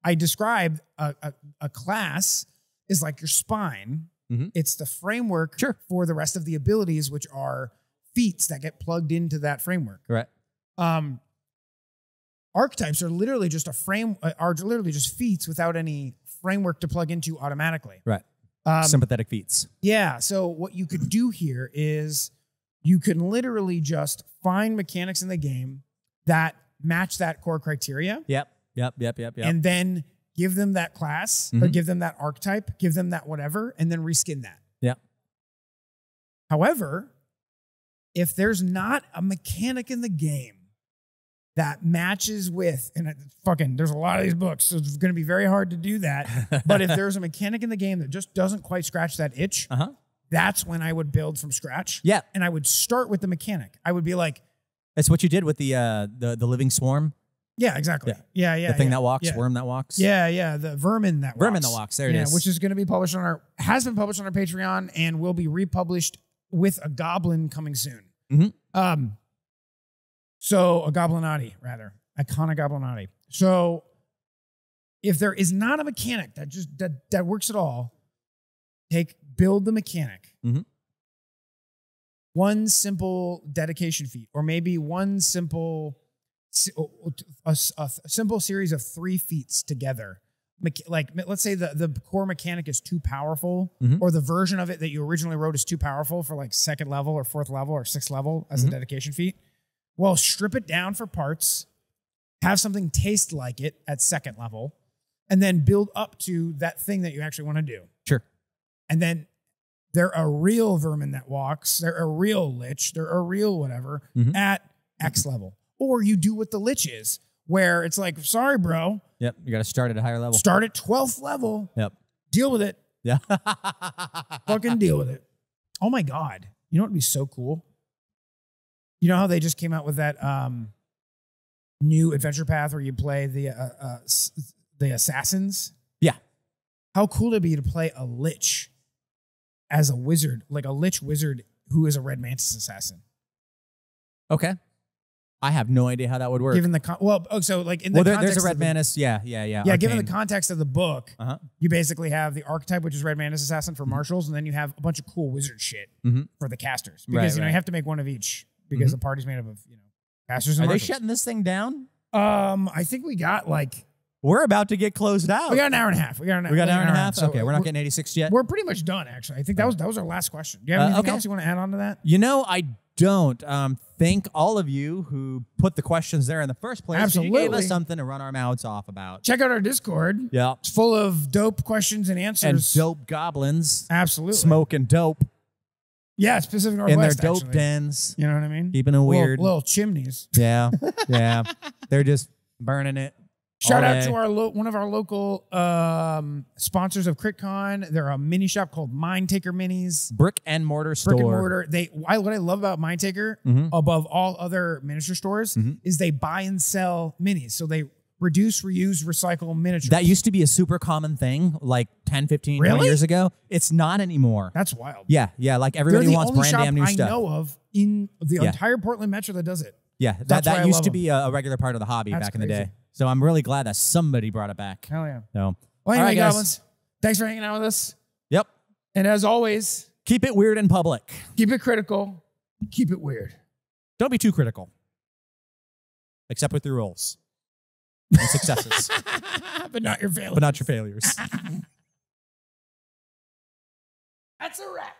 I described a class is like your spine. It's the framework for the rest of the abilities, which are feats that get plugged into that framework. Right. Archetypes are literally just feats without any framework to plug into automatically. Right. Sympathetic feats. Yeah. So what you could do here is you can literally just find mechanics in the game that match that core criteria. Yep. Yep. And then give them that class, or give them that archetype, give them that whatever, and then reskin that. Yep. However, if there's not a mechanic in the game that matches with, and there's a lot of these books, so it's going to be very hard to do that. But if there's a mechanic in the game that just doesn't quite scratch that itch, that's when I would build from scratch. Yeah. And I would start with the mechanic. I would be like, that's what you did with the living swarm. Yeah, exactly. Yeah. The thing that walks, worm that walks. Yeah. The vermin that walks. Vermin that walks. There it is. Which is going to be published has been published on our Patreon and will be republished with a goblin coming soon. So a goblinati, rather. Icona goblinati. So if there is not a mechanic that works at all, build the mechanic. One simple dedication feat, or maybe one simple a simple series of 3 feats together. Like, let's say the core mechanic is too powerful, or the version of it that you originally wrote is too powerful for like 2nd level or 4th level or 6th level as a dedication feat. Well, strip it down for parts, have something taste like it at 2nd level, and then build up to that thing that you actually want to do. Sure. And then they're a real vermin that walks, they're a real lich, they're a real whatever at X level. Or you do what the lich is, where it's like, sorry, bro. Yep. You got to start at a higher level. Start at 12th level. Yep. Deal with it. Yeah. Fucking deal with it. Oh my God. You know what would be so cool? You know how they just came out with that new adventure path where you play the assassins? Yeah. How cool it'd be to play a lich as a wizard, like a lich wizard who is a red mantis assassin. Okay. I have no idea how that would work. Given the context there's a red mantis. Yeah. Yeah, given the context of the book, you basically have the archetype, which is red mantis assassin for marshals, and then you have a bunch of cool wizard shit for the casters. Because you have to make one of each, because the party's made up of casters and marshals. Are they shutting this thing down? I think we got we're about to get closed out. We got an hour and a half. We got an hour and a half. So okay, we're not getting 86 yet. We're pretty much done, actually. I think that was our last question. Do you have anything else you want to add on to that? You know, I don't. Thank all of you who put the questions there in the first place. Absolutely. You gave us something to run our mouths off about. Check out our Discord. Yeah. It's full of dope questions and answers. And dope goblins. Absolutely. Smoking dope. Yeah, it's Pacific Northwest, in their dope actually. dens. You know what I mean? Keeping it weird. Little chimneys. Yeah. Yeah. They're just burning it. Shout out to one of our local sponsors of CritCon. They're a mini shop called Mind Taker Minis. Brick and mortar store. Brick and mortar. What I love about Mind Taker, above all other miniature stores, is they buy and sell minis. So they reduce, reuse, recycle miniatures. That used to be a super common thing like 10, 15, 20 years ago. It's not anymore. That's wild. Yeah. Yeah. Like everybody wants brand damn new stuff. I know of in the entire Portland Metro that does it. Yeah. That used to be a regular part of the hobby back in the day. So I'm really glad that somebody brought it back. Hell yeah. So, well, anyway, goblins, thanks for hanging out with us. Yep. And as always, keep it weird in public. Keep it critical. Keep it weird. Don't be too critical. Except with your rolls and successes. But not your failures. But not your failures. That's a wrap.